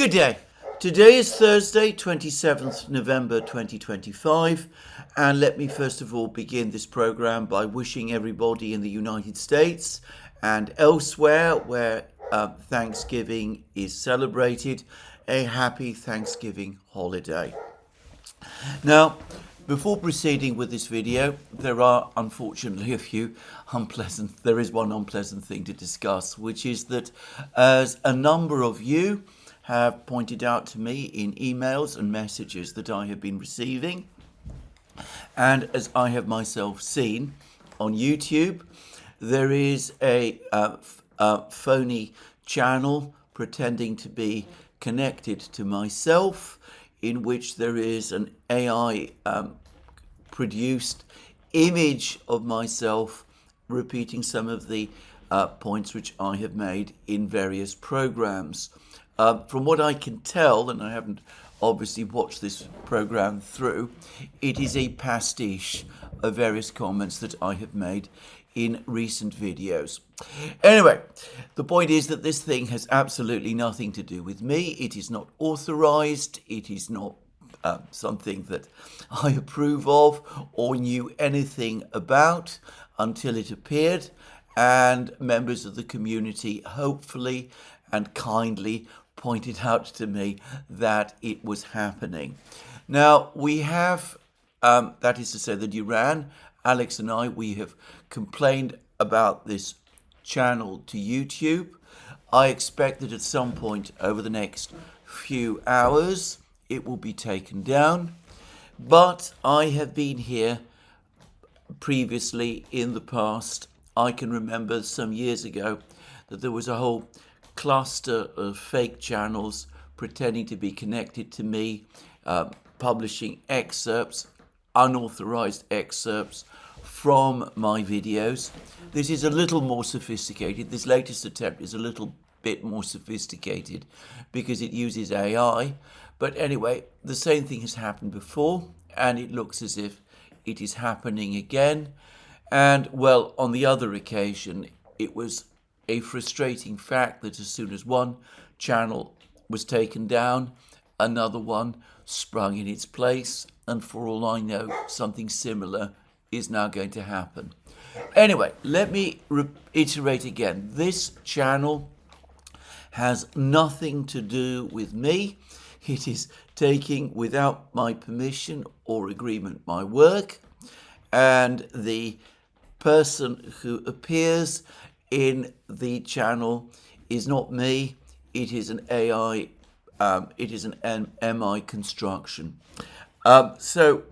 Good day. Today is Thursday, 27th November 2025, and let me first of all begin this program by wishing everybody in the United States and elsewhere where Thanksgiving is celebrated a happy Thanksgiving holiday. Now, before proceeding with this video, there are unfortunately there is one unpleasant thing to discuss, which is that as a number of you have pointed out to me in emails and messages that I have been receiving, and as I have myself seen on YouTube, there is a phony channel pretending to be connected to myself, in which there is an AI produced image of myself repeating some of the points which I have made in various programs. From what I can tell, and I haven't obviously watched this program through, it is a pastiche of various comments that I have made in recent videos. Anyway, the point is that this thing has absolutely nothing to do with me. It is not authorized. It is not something that I approve of or knew anything about until it appeared, and members of the community hopefully and kindly pointed out to me that it was happening. Now, we have, that is to say, the Duran, Alex and I, we have complained about this channel to YouTube. I expect that at some point over the next few hours, it will be taken down. But I have been here previously in the past. I can remember some years ago that there was a whole cluster of fake channels pretending to be connected to me, publishing excerpts, unauthorized excerpts from my videos. This is a little more sophisticated. This latest attempt is a little bit more sophisticated because it uses AI. But anyway, the same thing has happened before, and it looks as if it is happening again. And well, on the other occasion, it was a frustrating fact that as soon as one channel was taken down, another one sprung in its place, and for all I know, something similar is now going to happen. Anyway, let me reiterate again. This channel has nothing to do with me. It is taking, without my permission or agreement, my work, and the person who appears in the channel is not me. It is an AI, it is an MI construction. So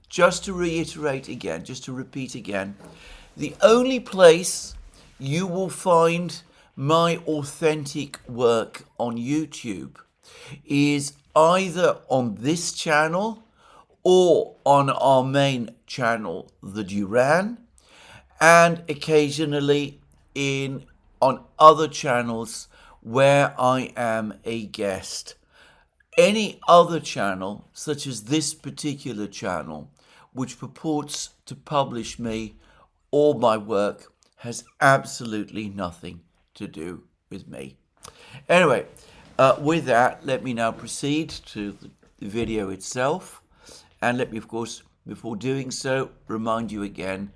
just to reiterate again, just to repeat again, the only place you will find my authentic work on YouTube is either on this channel or on our main channel, the Duran, and occasionally on other channels where I am a guest. Any other channel, such as this particular channel, which purports to publish me or my work, has absolutely nothing to do with me. Anyway, with that, let me now proceed to the video itself. And let me, of course, before doing so, remind you again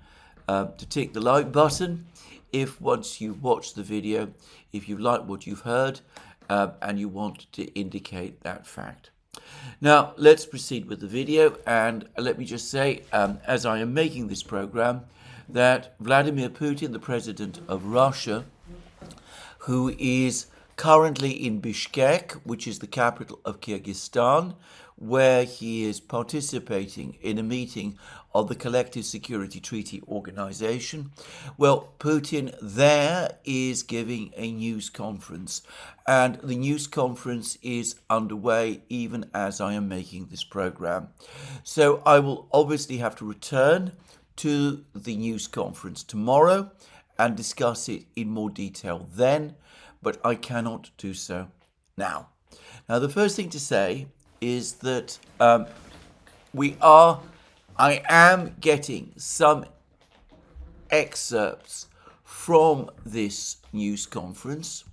to tick the like button if once you've watched the video, if you like what you've heard, and you want to indicate that fact. Now, let's proceed with the video, and let me just say, as I am making this program, that Vladimir Putin, the president of Russia, who is currently in Bishkek, which is the capital of Kyrgyzstan, where he is participating in a meeting of the Collective Security Treaty Organization. Well, Putin there is giving a news conference, and the news conference is underway even as I am making this program. So I will obviously have to return to the news conference tomorrow and discuss it in more detail then, but I cannot do so now. Now, the first thing to say is that I am getting some excerpts from this news conference,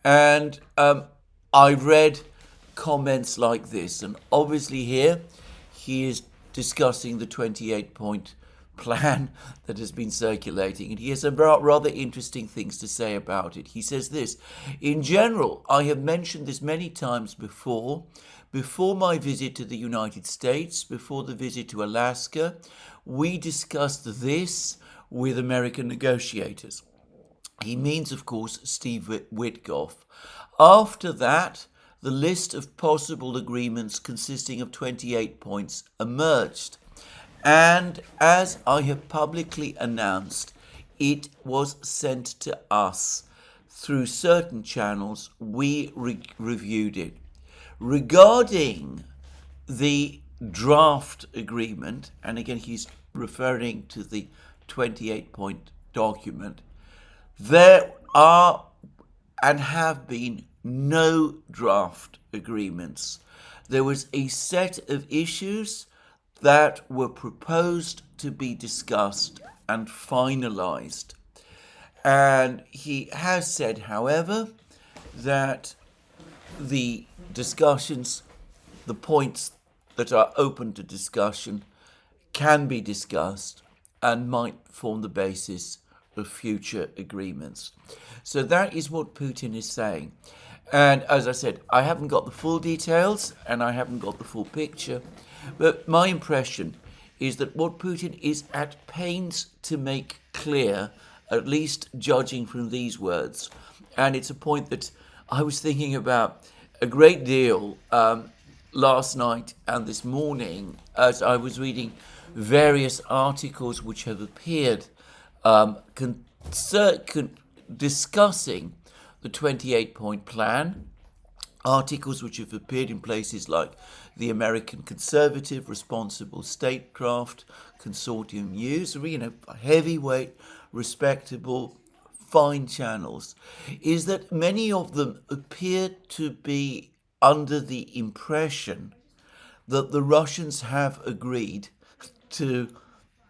and I read comments like this. And obviously here he is discussing the 28-point plan that has been circulating, and he has some rather interesting things to say about it. He says this: in general, I have mentioned this many times before my visit to the United States, before the visit to Alaska, we discussed this with American negotiators. He means, of course, Steve Witkoff. After that, the list of possible agreements consisting of 28 points emerged. And as I have publicly announced, it was sent to us through certain channels. We reviewed it. Regarding the draft agreement, and again he's referring to the 28-point document, there are and have been no draft agreements. There was a set of issues that were proposed to be discussed and finalized. And he has said, however, that the discussions, the points that are open to discussion, can be discussed and might form the basis of future agreements. So that is what Putin is saying. And as I said, I haven't got the full details and I haven't got the full picture, but my impression is that what Putin is at pains to make clear, at least judging from these words, and it's a point that I was thinking about a great deal last night and this morning as I was reading various articles which have appeared discussing the 28-point plan, articles which have appeared in places like the American Conservative, Responsible Statecraft, Consortium News, heavyweight, respectable, fine channels, is that many of them appear to be under the impression that the Russians have agreed to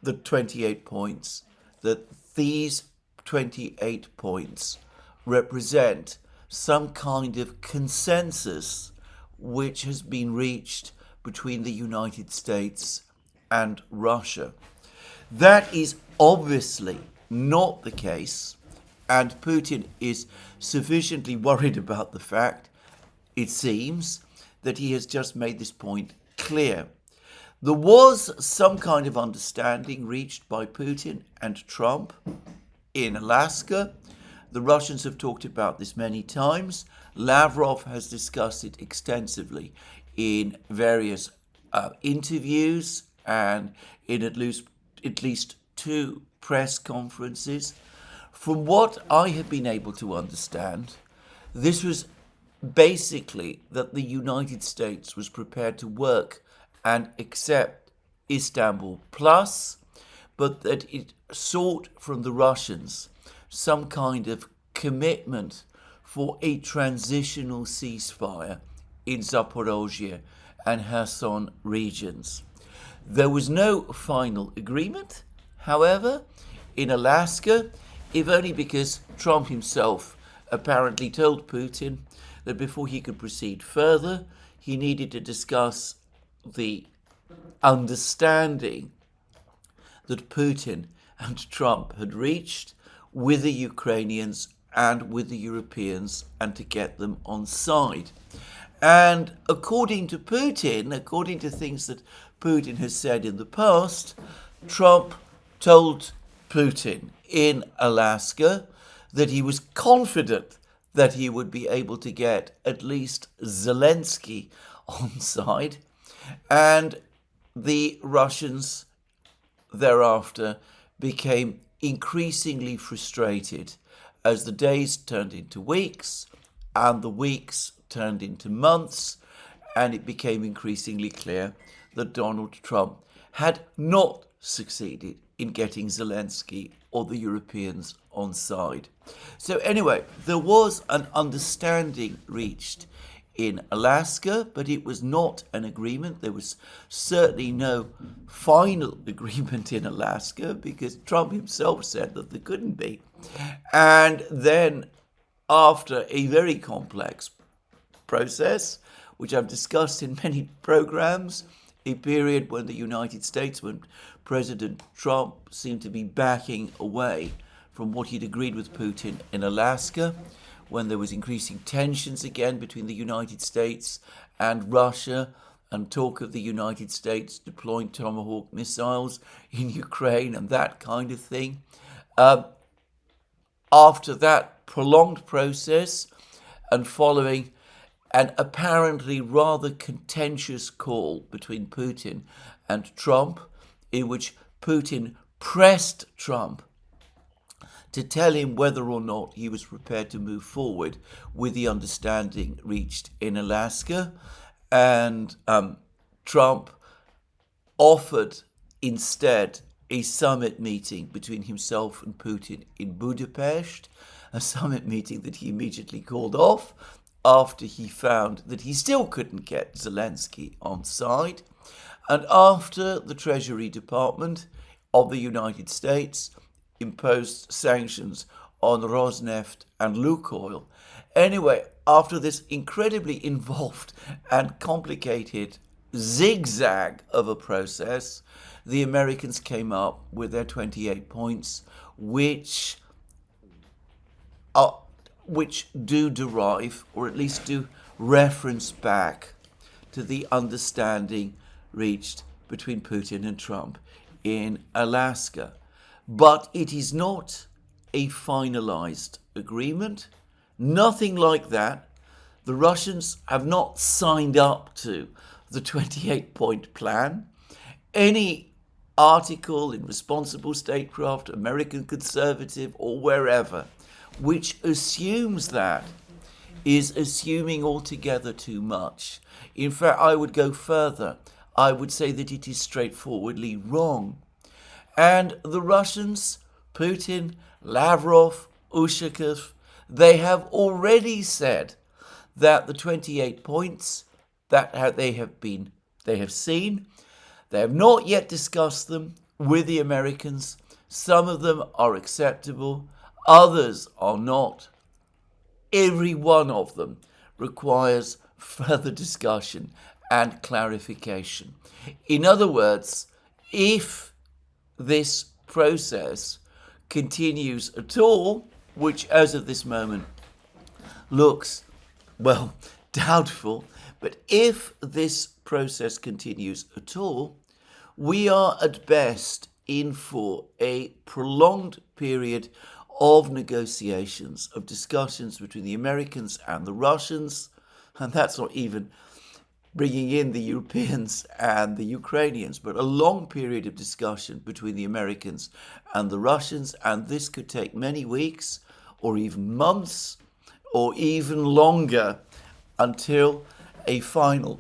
the 28 points, that these 28 points represent some kind of consensus which has been reached between the United States and Russia. That is obviously not the case, and Putin is sufficiently worried about the fact, it seems, that he has just made this point clear. There was some kind of understanding reached by Putin and Trump in Alaska. The Russians have talked about this many times. Lavrov has discussed it extensively in various interviews and in at least two press conferences. From what I have been able to understand, this was basically that the United States was prepared to work and accept Istanbul Plus, but that it sought from the Russians some kind of commitment for a transitional ceasefire in Zaporozhye and Kherson regions. There was no final agreement, however, in Alaska, if only because Trump himself apparently told Putin that before he could proceed further, he needed to discuss the understanding that Putin and Trump had reached with the Ukrainians and with the Europeans, and to get them on side. And according to Putin, according to things that Putin has said in the past, Trump told Putin in Alaska that he was confident that he would be able to get at least Zelensky on side, and the Russians thereafter became increasingly frustrated as the days turned into weeks and the weeks turned into months, and it became increasingly clear that Donald Trump had not succeeded in getting Zelensky or the Europeans on side. So anyway, there was an understanding reached in Alaska, but it was not an agreement. There was certainly no final agreement in Alaska because Trump himself said that there couldn't be. And then after a very complex process, which I've discussed in many programs, a period when the United States, when President Trump seemed to be backing away from what he'd agreed with Putin in Alaska, when there was increasing tensions again between the United States and Russia, and talk of the United States deploying Tomahawk missiles in Ukraine and that kind of thing. After that prolonged process and following an apparently rather contentious call between Putin and Trump, in which Putin pressed Trump to tell him whether or not he was prepared to move forward with the understanding reached in Alaska, and Trump offered instead a summit meeting between himself and Putin in Budapest, a summit meeting that he immediately called off after he found that he still couldn't get Zelensky on side, and after the Treasury Department of the United States imposed sanctions on Rosneft and Lukoil. Anyway, after this incredibly involved and complicated zigzag of a process, the Americans came up with their 28 points, which do derive, or at least do reference back to the understanding reached between Putin and Trump in Alaska. But it is not a finalized agreement. Nothing like that. The Russians have not signed up to the 28-point plan. Any article in Responsible Statecraft, American Conservative, or wherever, which assumes that, is assuming altogether too much. In fact, I would go further. I would say that it is straightforwardly wrong. And the Russians, Putin, Lavrov, Ushakov, they have already said that the 28 points that they have seen, they have not yet discussed them with the Americans. Some of them are acceptable, others are not. Every one of them requires further discussion and clarification. In other words, if this process continues at all, which as of this moment looks, well, doubtful, but if this process continues at all, we are at best in for a prolonged period of negotiations, of discussions between the Americans and the Russians, and that's not even bringing in the Europeans and the Ukrainians, but a long period of discussion between the Americans and the Russians, and this could take many weeks or even months or even longer until a final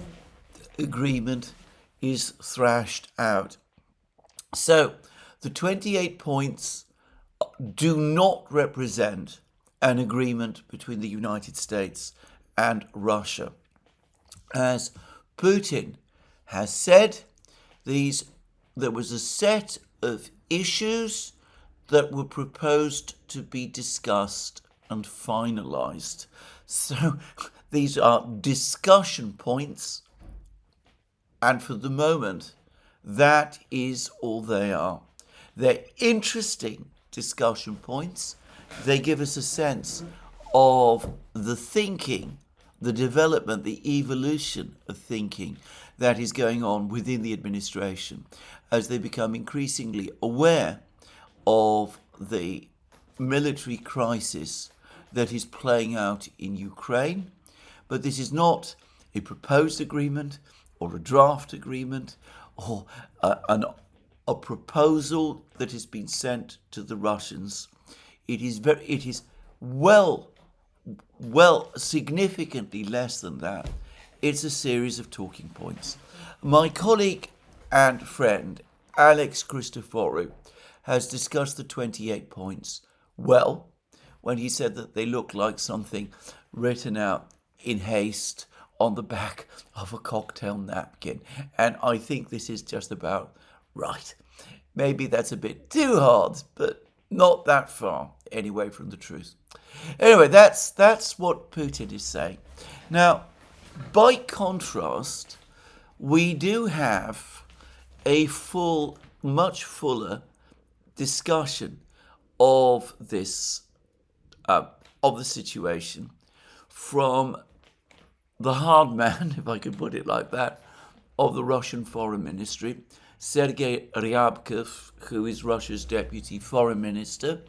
agreement is thrashed out. So the 28 points do not represent an agreement between the United States and Russia. As Putin has said, there was a set of issues that were proposed to be discussed and finalized. So these are discussion points, and for the moment, that is all they are. They're interesting discussion points. They give us a sense of the thinking, the development, the evolution of thinking that is going on within the administration as they become increasingly aware of the military crisis that is playing out in Ukraine. But this is not a proposed agreement or a draft agreement or a proposal that has been sent to the Russians. It is significantly less than that. It's a series of talking points. My colleague and friend Alex Christoforou has discussed the 28 points well when he said that they look like something written out in haste on the back of a cocktail napkin. And I think this is just about right. Maybe that's a bit too hard, but not that far anyway from the truth. Anyway, that's what Putin is saying. Now, By contrast, we do have a much fuller discussion of this, of the situation from the hard man, if I could put it like that, of the Russian Foreign Ministry, Sergei Ryabkov, who is Russia's deputy foreign minister,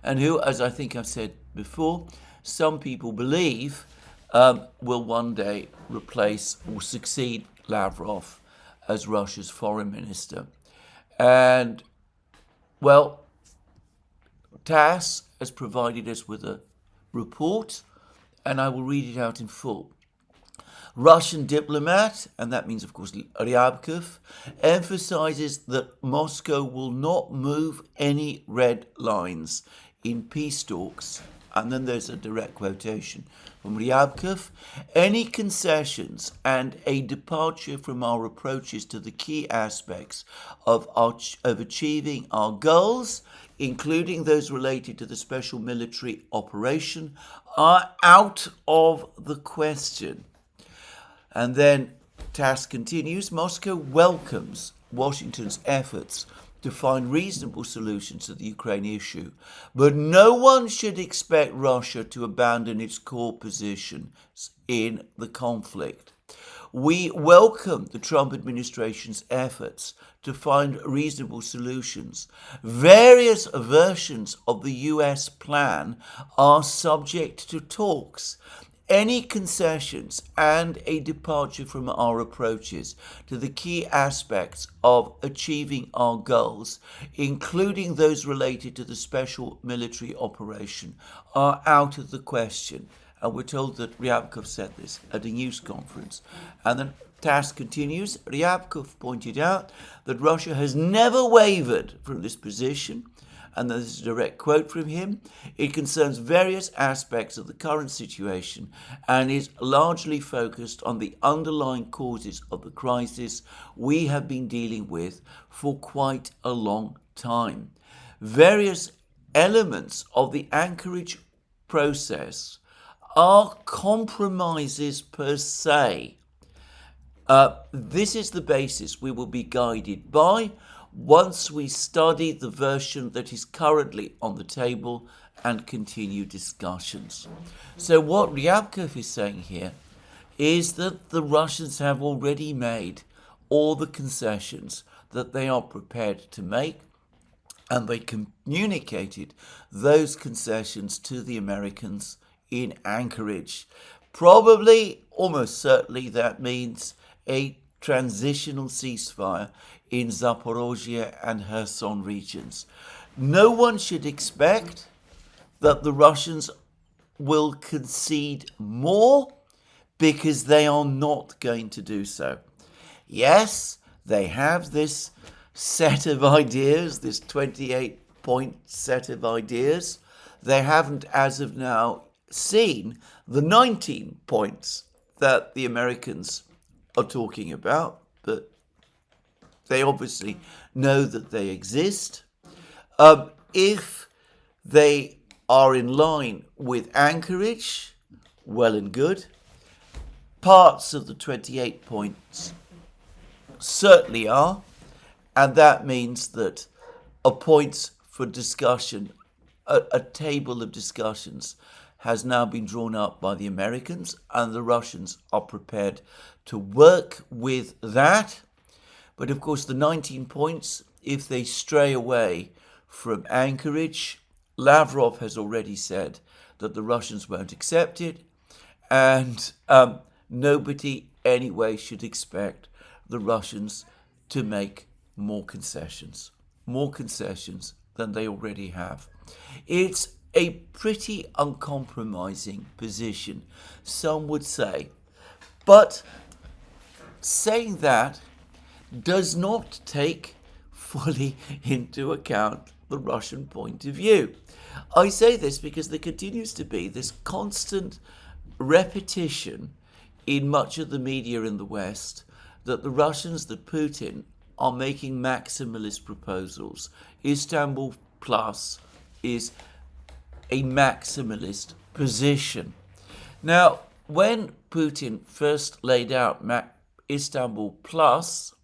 and who, as I think I've said before, some people believe will one day replace or succeed Lavrov as Russia's foreign minister. And, well, TASS has provided us with a report, and I will read it out in full. Russian diplomat, and that means, of course, Ryabkov, emphasizes that Moscow will not move any red lines in peace talks. And then there's a direct quotation from Ryabkov. Any concessions and a departure from our approaches to the key aspects of achieving our goals, including those related to the special military operation, are out of the question. And then TASS continues, Moscow welcomes Washington's efforts to find reasonable solutions to the Ukraine issue, but no one should expect Russia to abandon its core positions in the conflict. We welcome the Trump administration's efforts to find reasonable solutions. Various versions of the US plan are subject to talks. Any concessions and a departure from our approaches to the key aspects of achieving our goals, including those related to the special military operation, are out of the question. And we're told that Ryabkov said this at a news conference. And then TASS continues, Ryabkov pointed out that Russia has never wavered from this position, and this is a direct quote from him. It concerns various aspects of the current situation and is largely focused on the underlying causes of the crisis we have been dealing with for quite a long time. Various elements of the Anchorage process are compromises per se. This is the basis we will be guided by once we study the version that is currently on the table and continue discussions. So what Ryabkov is saying here is that the Russians have already made all the concessions that they are prepared to make, and they communicated those concessions to the Americans in Anchorage. Probably, almost certainly, that means a transitional ceasefire in Zaporozhye and Kherson regions. No one should expect that the Russians will concede more, because they are not going to do so. Yes, they have this set of ideas, this 28-point set of ideas. They haven't, as of now, seen the 19 points that the Americans are talking about, but they obviously know that they exist. If they are in line with Anchorage, well and good. Parts of the 28 points certainly are, and that means that a points for discussion, a table of discussions has now been drawn up by the Americans, and the Russians are prepared to work with that. But of course, the 19 points, if they stray away from Anchorage, Lavrov has already said that the Russians won't accept it, and nobody anyway should expect the Russians to make more concessions than they already have. It's a pretty uncompromising position, some would say. But saying that does not take fully into account the Russian point of view. I say this because there continues to be this constant repetition in much of the media in the West that the Russians, that Putin, are making maximalist proposals. Istanbul Plus is a maximalist position. Now, when Putin first laid out Istanbul Plus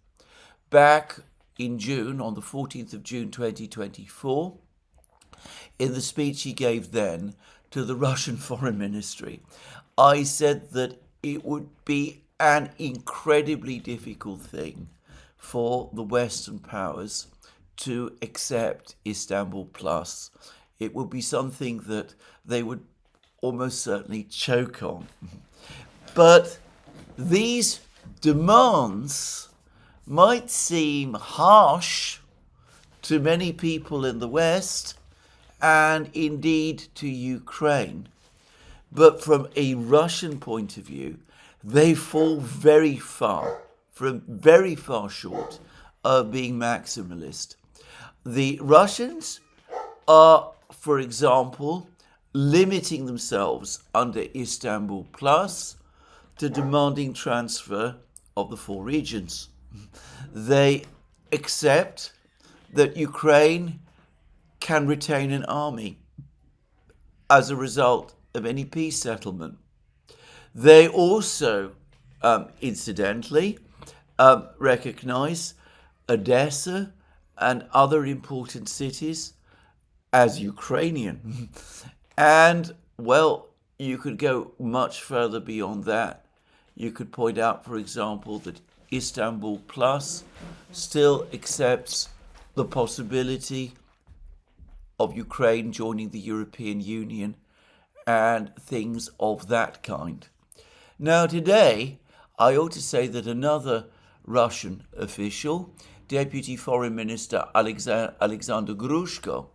back in June, on the 14th of June 2024, in the speech he gave then to the Russian Foreign Ministry, I said that it would be an incredibly difficult thing for the Western powers to accept Istanbul Plus. It would be something that they would almost certainly choke on. But these demands might seem harsh to many people in the West and indeed to Ukraine. But from a Russian point of view, they fall very far short of being maximalist. The Russians are, for example, limiting themselves under Istanbul Plus to demanding transfer of the 4 regions. They accept that Ukraine can retain an army as a result of any peace settlement. They also, incidentally, recognize Odessa and other important cities as Ukrainian. And, well, you could go much further beyond that. You could point out, for example, that Istanbul Plus still accepts the possibility of Ukraine joining the European Union and things of that kind. Now, today, I ought to say that another Russian official, Deputy Foreign Minister Alexander Grushko,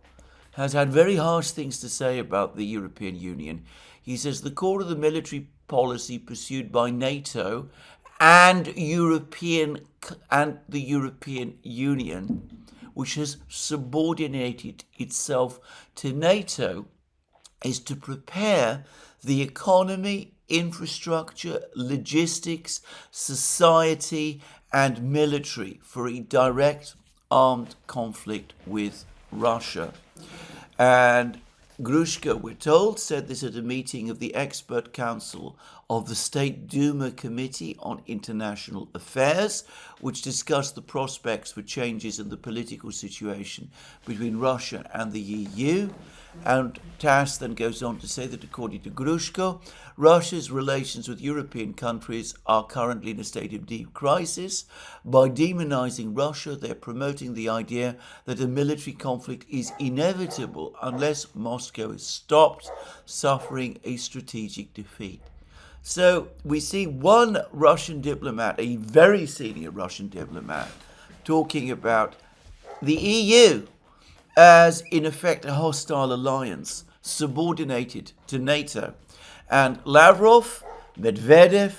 has had very harsh things to say about the European Union. He says the core of the military policy pursued by NATO and the European Union, which has subordinated itself to NATO, is to prepare the economy, infrastructure, logistics, society, and military for a direct armed conflict with Russia. And Grushko, we're told, said this at a meeting of the Expert Council of the State Duma Committee on International Affairs, which discussed the prospects for changes in the political situation between Russia and the EU. And TASS then goes on to say that, according to Grushko, Russia's relations with European countries are currently in a state of deep crisis. By demonizing Russia, they're promoting the idea that a military conflict is inevitable unless Moscow is stopped suffering a strategic defeat. So we see one Russian diplomat, a very senior Russian diplomat, talking about the EU as, in effect, a hostile alliance subordinated to NATO. And Lavrov, Medvedev,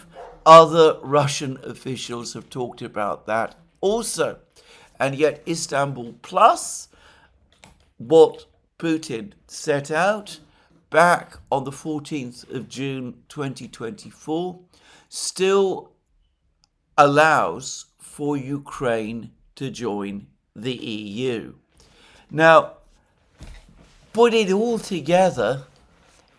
other Russian officials have talked about that also. And yet Istanbul Plus, what Putin set out back on the 14th of June 2024, still allows for Ukraine to join the EU. Now, put it all together,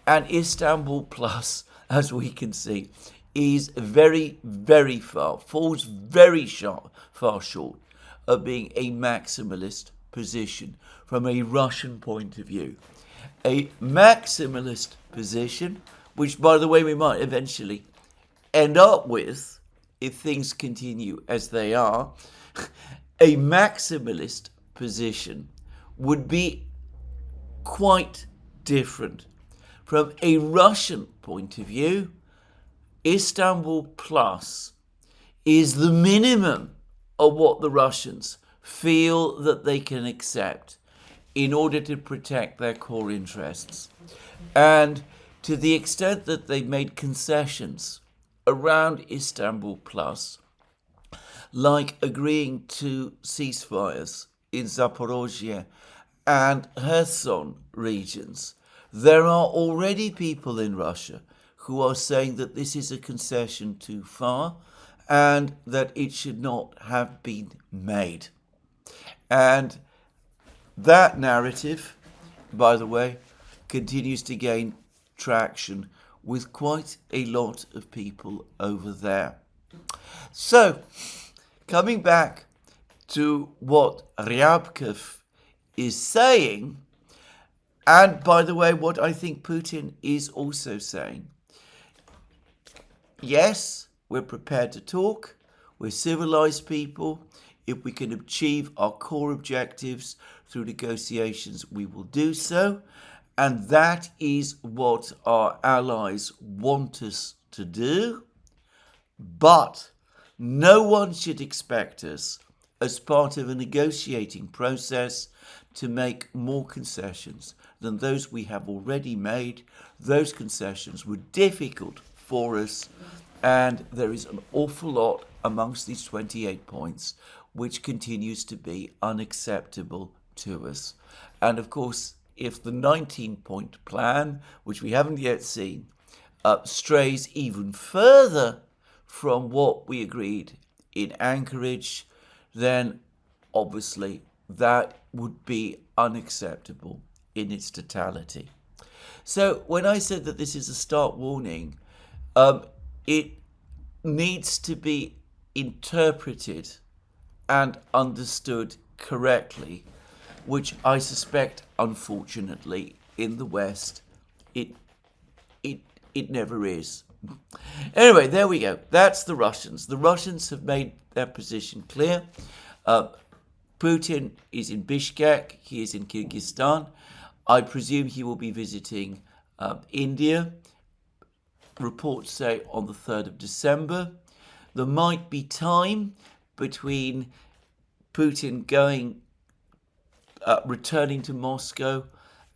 and Istanbul Plus, as we can see, is falls very far short of being a maximalist position from a Russian point of view. A maximalist position, which, by the way, we might eventually end up with, if things continue as they are, a maximalist position would be quite different. From a Russian point of view, Istanbul Plus is the minimum of what the Russians feel that they can accept in order to protect their core interests. And to the extent that they've made concessions around Istanbul Plus, like agreeing to ceasefires in Zaporozhye and Kherson regions, there are already people in Russia who are saying that this is a concession too far and that it should not have been made. And that narrative, by the way, continues to gain traction with quite a lot of people over there. So, coming back to what Ryabkov is saying, and by the way, what I think Putin is also saying, yes, we're prepared to talk, we're civilized people. If we can achieve our core objectives through negotiations, we will do so. And that is what our allies want us to do. But no one should expect us, as part of a negotiating process, to make more concessions than those we have already made. Those concessions were difficult for us, and there is an awful lot amongst these 28 points which continues to be unacceptable to us. And of course, if the 19-point plan, which we haven't yet seen, strays even further from what we agreed in Anchorage, then obviously that would be unacceptable in its totality. So when I said that this is a start warning, it needs to be interpreted and understood correctly, which I suspect, unfortunately, in the West, it never is. Anyway, there we go. That's the Russians. The Russians have made their position clear. Putin is in Bishkek. He is in Kyrgyzstan. I presume he will be visiting India. Reports say on the 3rd of December. There might be time between Putin returning to Moscow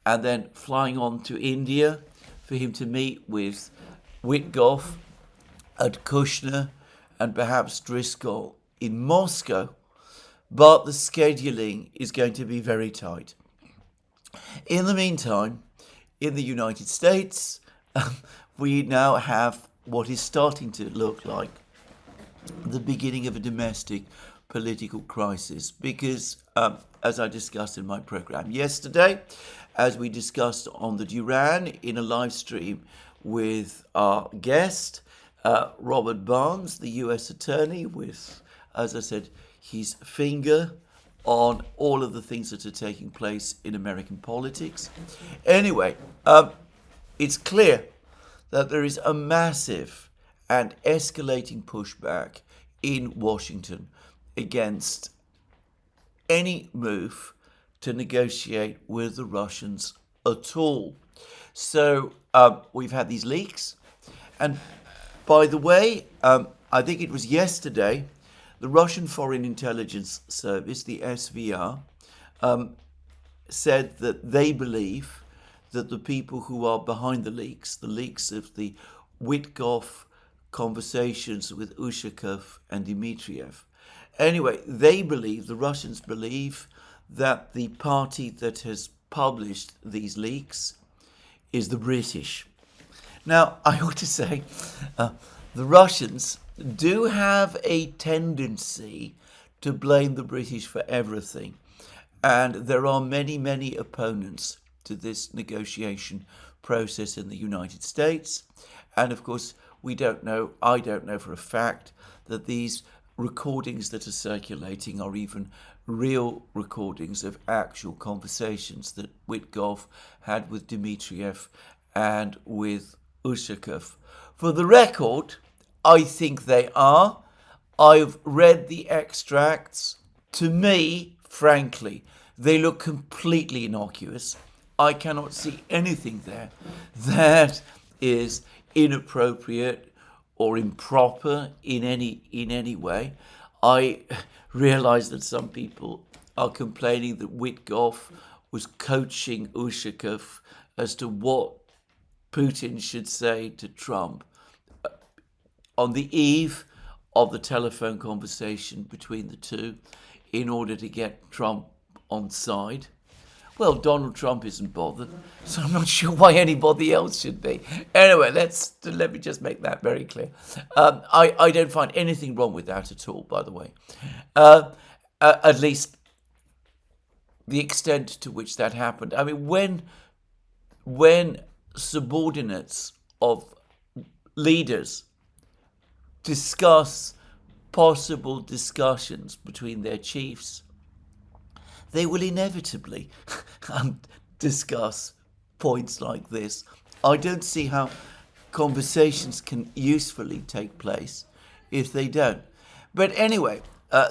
and then flying on to India for him to meet with Witkoff and Kushner and perhaps Driscoll in Moscow. But the scheduling is going to be very tight. In the meantime, in the United States, we now have what is starting to look like the beginning of a domestic political crisis, because as I discussed in my program yesterday, as we discussed on the Duran in a live stream with our guest, Robert Barnes, the US attorney, with, as I said, his finger on all of the things that are taking place in American politics. Anyway, it's clear that there is a massive and escalating pushback in Washington against any move to negotiate with the Russians at all. So we've had these leaks. And by the way, I think it was yesterday, the Russian Foreign Intelligence Service, the SVR, said that they believe that the people who are behind the leaks of the Witkoff conversations with Ushakov and Dmitriev. Anyway, the Russians believe that the party that has published these leaks is the British. Now, I ought to say, the Russians do have a tendency to blame the British for everything. And there are many, many opponents to this negotiation process in the United States. And of course, I don't know for a fact that these recordings that are circulating are even real recordings of actual conversations that Witkoff had with Dmitriev and with Ushakov. For the record, I think they are. I've read the extracts. To me, frankly, they look completely innocuous. I cannot see anything there that is inappropriate or improper in any way. I realize that some people are complaining that Witkoff was coaching Ushakov as to what Putin should say to Trump on the eve of the telephone conversation between the two in order to get Trump on side. Well, Donald Trump isn't bothered, so I'm not sure why anybody else should be. Anyway, let me just make that very clear. I don't find anything wrong with that at all, by the way. At least the extent to which that happened. I mean, when subordinates of leaders discuss possible discussions between their chiefs, they will inevitably discuss points like this. I don't see how conversations can usefully take place if they don't. But anyway,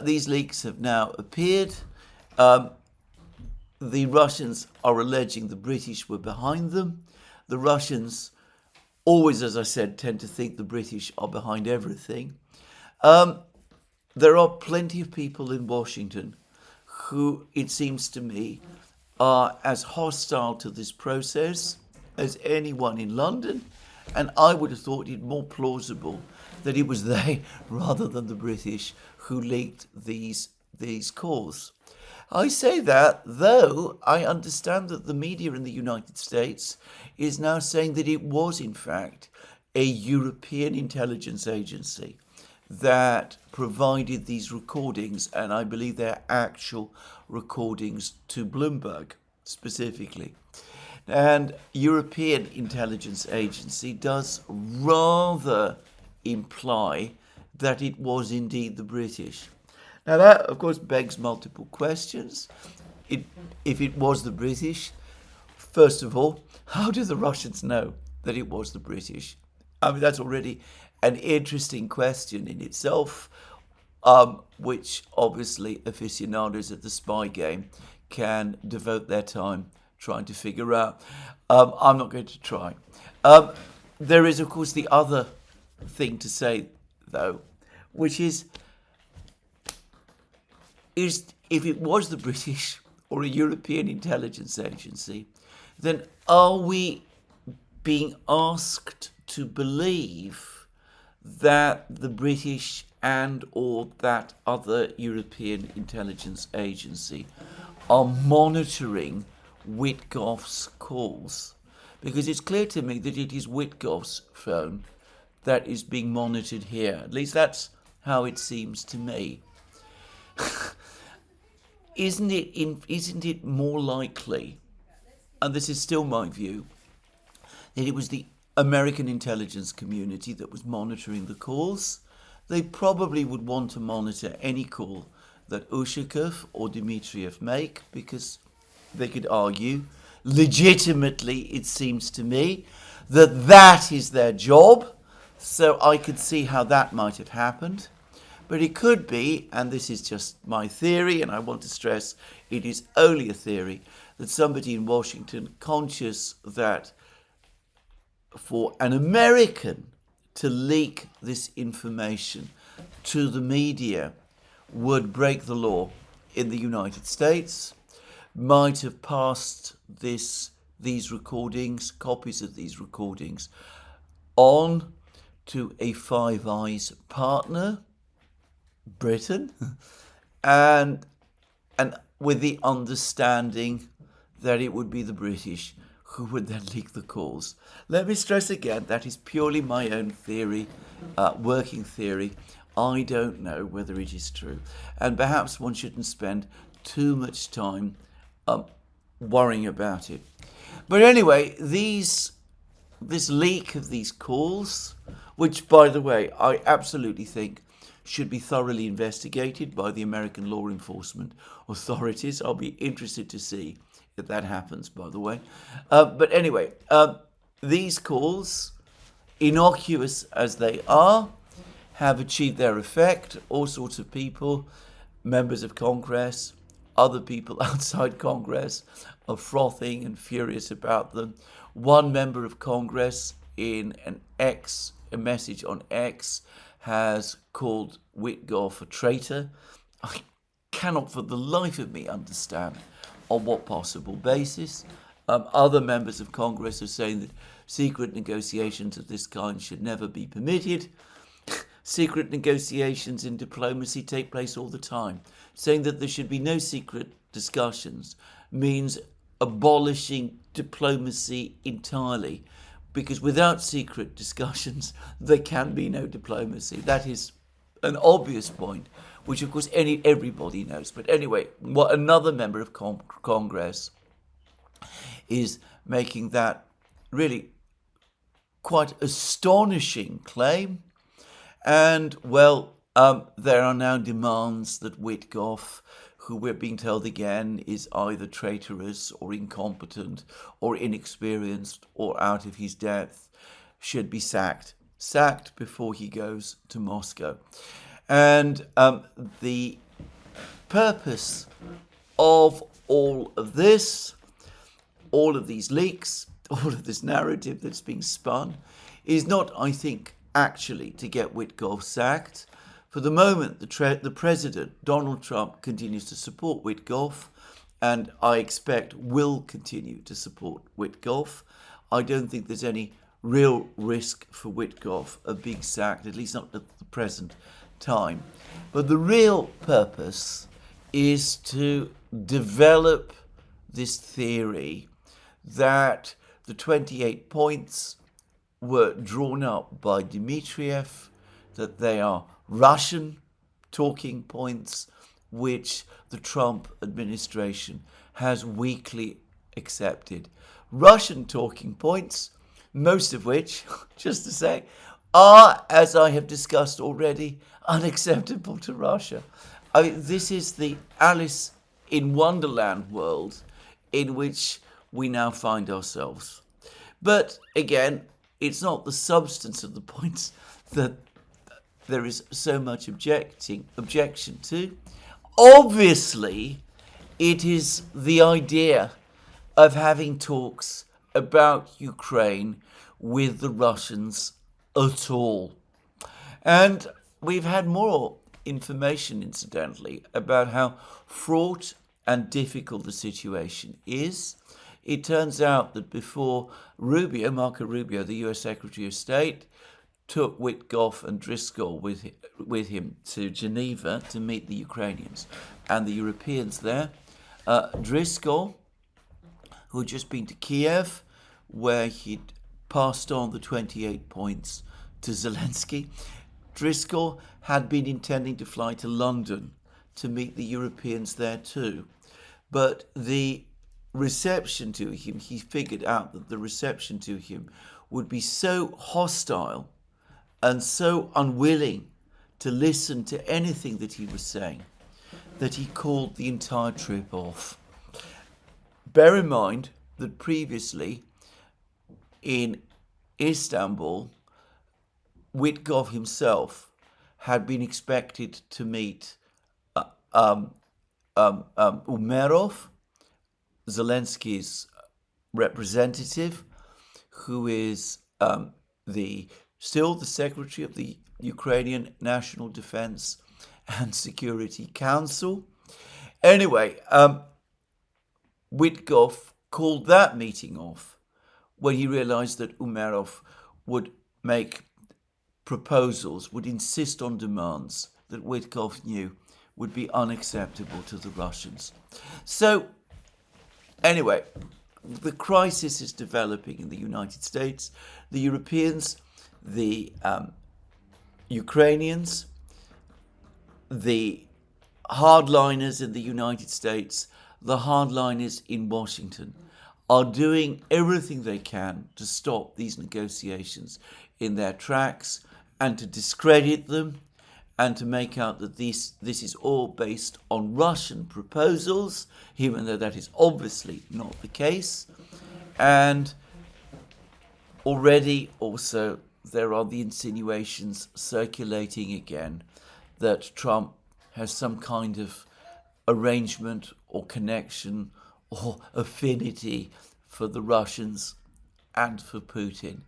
these leaks have now appeared. The Russians are alleging the British were behind them. The Russians always, as I said, tend to think the British are behind everything. There are plenty of people in Washington who, it seems to me, are as hostile to this process as anyone in London, and I would have thought it more plausible that it was they, rather than the British, who leaked these calls. I say that, though I understand that the media in the United States is now saying that it was, in fact, a European intelligence agency that provided these recordings, and I believe they're actual recordings to Bloomberg specifically. And European intelligence agency does rather imply that it was indeed the British. Now that, of course, begs multiple questions. If it was the British, first of all, how do the Russians know that it was the British? I mean, that's already an interesting question in itself, which obviously aficionados at the spy game can devote their time trying to figure out. I'm not going to try. There is, of course, the other thing to say, though, which is if it was the British or a European intelligence agency, then are we being asked to believe that the British and or that other European intelligence agency are monitoring Witkoff's calls? Because it's clear to me that it is Witkoff's phone that is being monitored here. At least that's how it seems to me. Isn't it more likely, and this is still my view, that it was the American intelligence community that was monitoring the calls? They probably would want to monitor any call that Ushakov or Dmitriev make, because they could argue, legitimately it seems to me, that is their job. So I could see how that might have happened. But it could be, and this is just my theory, and I want to stress it is only a theory, that somebody in Washington, conscious that for an American to leak this information to the media would break the law in the United States, might have passed these recordings, copies of these recordings, on to a Five Eyes partner, Britain, and with the understanding that it would be the British who would then leak the calls. Let me stress again, that is purely my own theory, working theory. I don't know whether it is true. And perhaps one shouldn't spend too much time worrying about it. But anyway, this leak of these calls, which, by the way, I absolutely think should be thoroughly investigated by the American law enforcement authorities. I'll be interested to see if that happens, by the way. But anyway, these calls, innocuous as they are, have achieved their effect. All sorts of people, members of Congress, other people outside Congress, are frothing and furious about them. One member of Congress in a message on X, has called Witkoff a traitor. I cannot for the life of me understand on what possible basis. Other members of Congress are saying that secret negotiations of this kind should never be permitted. Secret negotiations in diplomacy take place all the time. Saying that there should be no secret discussions means abolishing diplomacy entirely, because without secret discussions there can be no diplomacy. That is an obvious point, which of course everybody knows. But anyway, what another member of Congress is making that really quite astonishing claim. And, well, there are now demands that Witkoff, who we're being told again is either traitorous or incompetent or inexperienced or out of his depth, should be sacked. Sacked before he goes to Moscow. And the purpose of all of this, all of these leaks, all of this narrative that's being spun, is not, I think, actually to get Witkoff sacked. For the moment, the president, Donald Trump, continues to support Witkoff, and I expect will continue to support Witkoff. I don't think there's any real risk for Witkoff of being sacked, at least not at the present time. But the real purpose is to develop this theory that the 28 points were drawn up by Dmitriev, that they are Russian talking points which the Trump administration has weakly accepted. Russian talking points, most of which, just to say, are, as I have discussed already, unacceptable to Russia. I mean, this is the Alice in Wonderland world in which we now find ourselves. But again, it's not the substance of the points that there is so much objection to. Obviously, it is the idea of having talks about Ukraine with the Russians at all. And we've had more information, incidentally, about how fraught and difficult the situation is. It turns out that before Marco Rubio, the US Secretary of State, took Witkoff and Driscoll with him to Geneva to meet the Ukrainians and the Europeans there, Driscoll, who had just been to Kiev, where he'd passed on the 28 points to Zelensky, Driscoll had been intending to fly to London to meet the Europeans there too. But the reception to him, he figured out that the reception to him would be so hostile and so unwilling to listen to anything that he was saying that he called the entire trip off. Bear in mind that previously in Istanbul, Witkoff himself had been expected to meet Umerov, Zelensky's representative, who is still the Secretary of the Ukrainian National Defense and Security Council. Anyway, Witkoff called that meeting off when he realized that Umerov would make proposals, would insist on demands that Witkoff knew would be unacceptable to the Russians. So, anyway, the crisis is developing in the United States. The Europeans, the Ukrainians, the hardliners in the United States, the hardliners in Washington are doing everything they can to stop these negotiations in their tracks and to discredit them and to make out that this is all based on Russian proposals, even though that is obviously not the case. And already also there are the insinuations circulating again that Trump has some kind of arrangement or connection or affinity for the Russians and for Putin,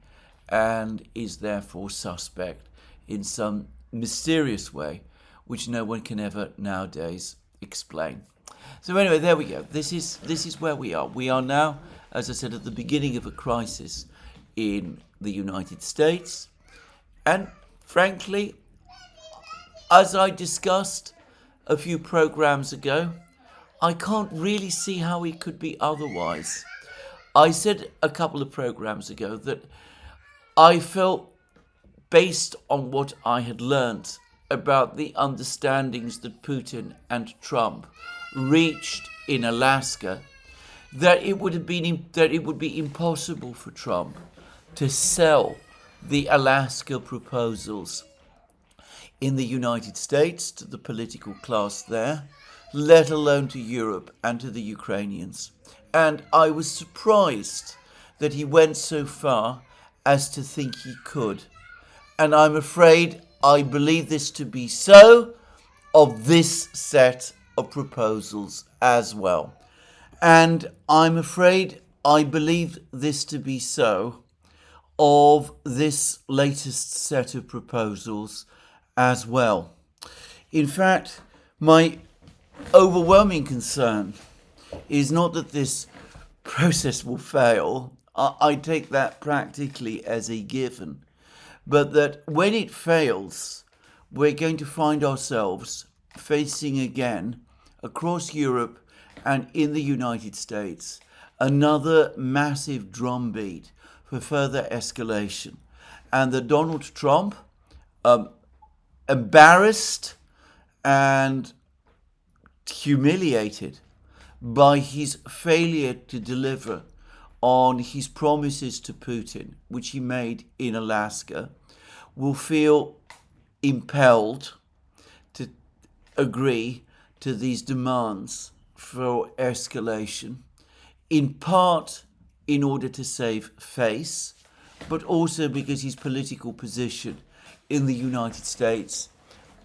and is therefore suspect in some mysterious way, which no one can ever nowadays explain. So anyway, there we go. This is where we are. We are now, as I said, at the beginning of a crisis in the United States. And frankly, as I discussed a few programs ago, I can't really see how it could be otherwise. I said a couple of programs ago that I felt, based on what I had learnt about the understandings that Putin and Trump reached in Alaska, that it would be impossible for Trump to sell the Alaska proposals in the United States to the political class there, let alone to Europe and to the Ukrainians. And I was surprised that he went so far as to think he could. And I'm afraid I believe this to be so of this set of proposals as well. And I'm afraid I believe this to be so of this latest set of proposals as well. In fact, my overwhelming concern is not that this process will fail. I take that practically as a given. But that when it fails, we're going to find ourselves facing again, across Europe and in the United States, another massive drumbeat for further escalation. And that Donald Trump, embarrassed and humiliated by his failure to deliver on his promises to Putin, which he made in Alaska, will feel impelled to agree to these demands for escalation, in part in order to save face, but also because his political position in the United States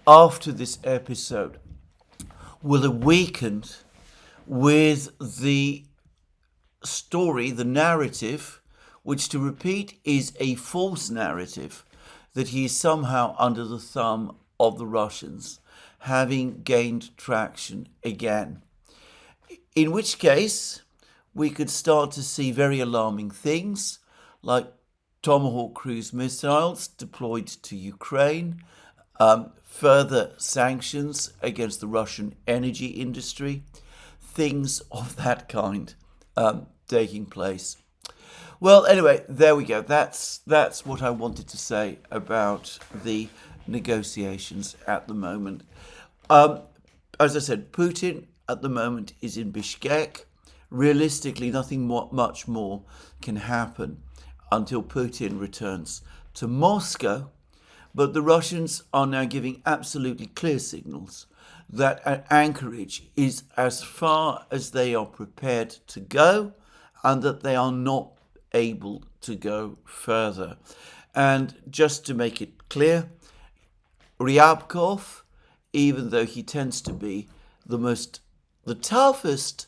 after this episode will have weakened with the story, the narrative, which, to repeat, is a false narrative, that he is somehow under the thumb of the Russians, having gained traction again. In which case, we could start to see very alarming things, like Tomahawk cruise missiles deployed to Ukraine, further sanctions against the Russian energy industry, things of that kind taking place. Well, anyway, there we go. That's what I wanted to say about the negotiations at the moment. As I said, Putin at the moment is in Bishkek. Realistically, nothing much more can happen until Putin returns to Moscow. But the Russians are now giving absolutely clear signals that Anchorage is as far as they are prepared to go, and that they are not able to go further. And just to make it clear, Ryabkov, even though he tends to be the toughest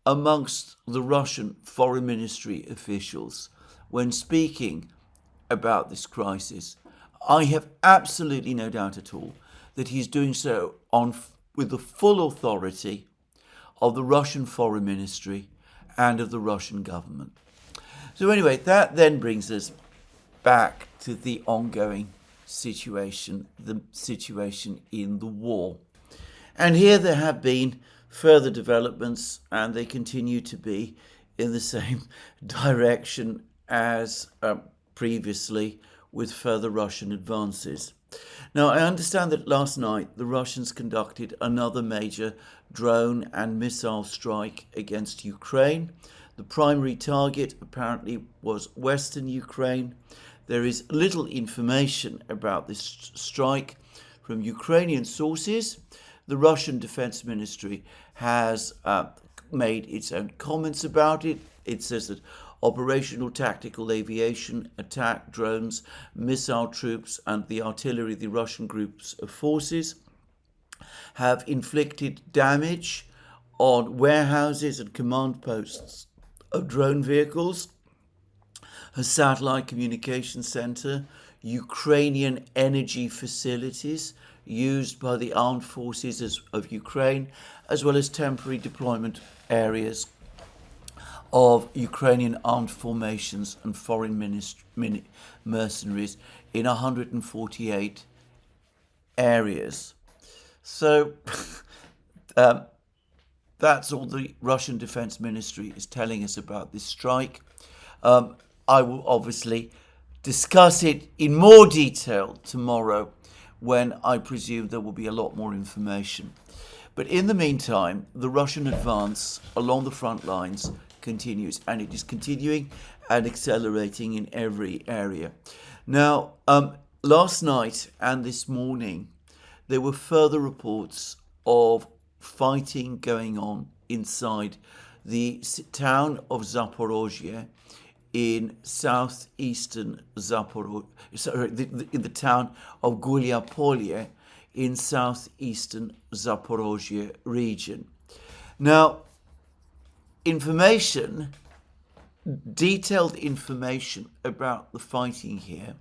amongst the Russian foreign ministry officials when speaking about this crisis, I have absolutely no doubt at all that he's doing so with the full authority of the Russian foreign ministry and of the Russian government. So anyway, that then brings us back to the ongoing situation, the situation in the war. And here there have been further developments, and they continue to be in the same direction as previously, with further Russian advances. Now, I understand that last night the Russians conducted another major drone and missile strike against Ukraine. The primary target apparently was Western Ukraine. There is little information about this strike from Ukrainian sources. The Russian Defense Ministry has made its own comments about it. It says that operational tactical aviation, attack drones, missile troops, and the artillery, the Russian groups of forces, have inflicted damage on warehouses and command posts of drone vehicles, a satellite communication center, Ukrainian energy facilities used by the armed forces of Ukraine, as well as temporary deployment areas of Ukrainian armed formations and foreign mercenaries in 148 areas. So that's all the Russian Defense Ministry is telling us about this strike. I will obviously discuss it in more detail tomorrow, when I presume there will be a lot more information. But in the meantime, the Russian advance along the front lines continues, and it is continuing and accelerating in every area. Now, last night and this morning, there were further reports of fighting going on inside the town of Zaporozhye in southeastern Zaporozhye, in the town of Gulyapolye in southeastern Zaporozhye region. Now, detailed information about the fighting here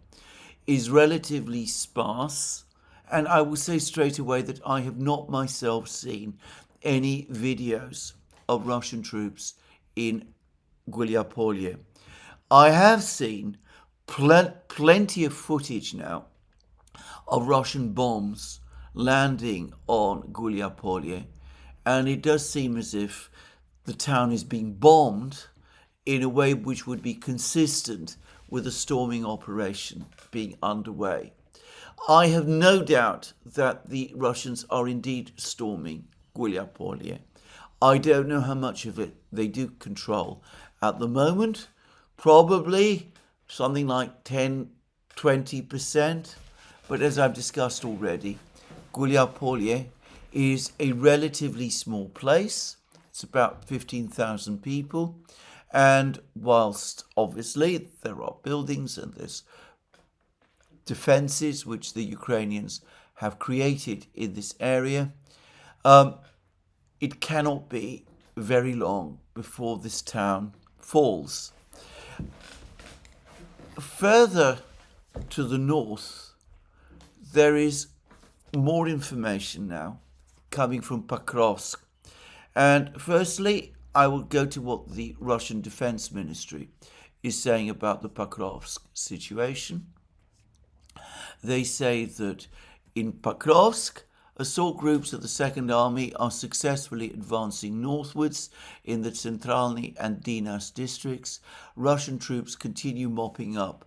is relatively sparse, and I will say straight away that I have not myself seen any videos of Russian troops in Gulyapolye. I have seen plenty of footage now of Russian bombs landing on Gulyapolye, and it does seem as if the town is being bombed in a way which would be consistent with a storming operation being underway. I have no doubt that the Russians are indeed storming Gulyapolye. I don't know how much of it they do control at the moment. Probably something like 10-20%. But as I've discussed already, Gulyapolye is a relatively small place. It's about 15,000 people. And whilst obviously there are buildings and there's defenses which the Ukrainians have created in this area, it cannot be very long before this town falls. Further to the north, there is more information now coming from Pokrovsk. And firstly, I will go to what the Russian Defense Ministry is saying about the Pokrovsk situation. They say that in Pokrovsk, assault groups of the Second Army are successfully advancing northwards in the Centralny and Dinas districts. Russian troops continue mopping up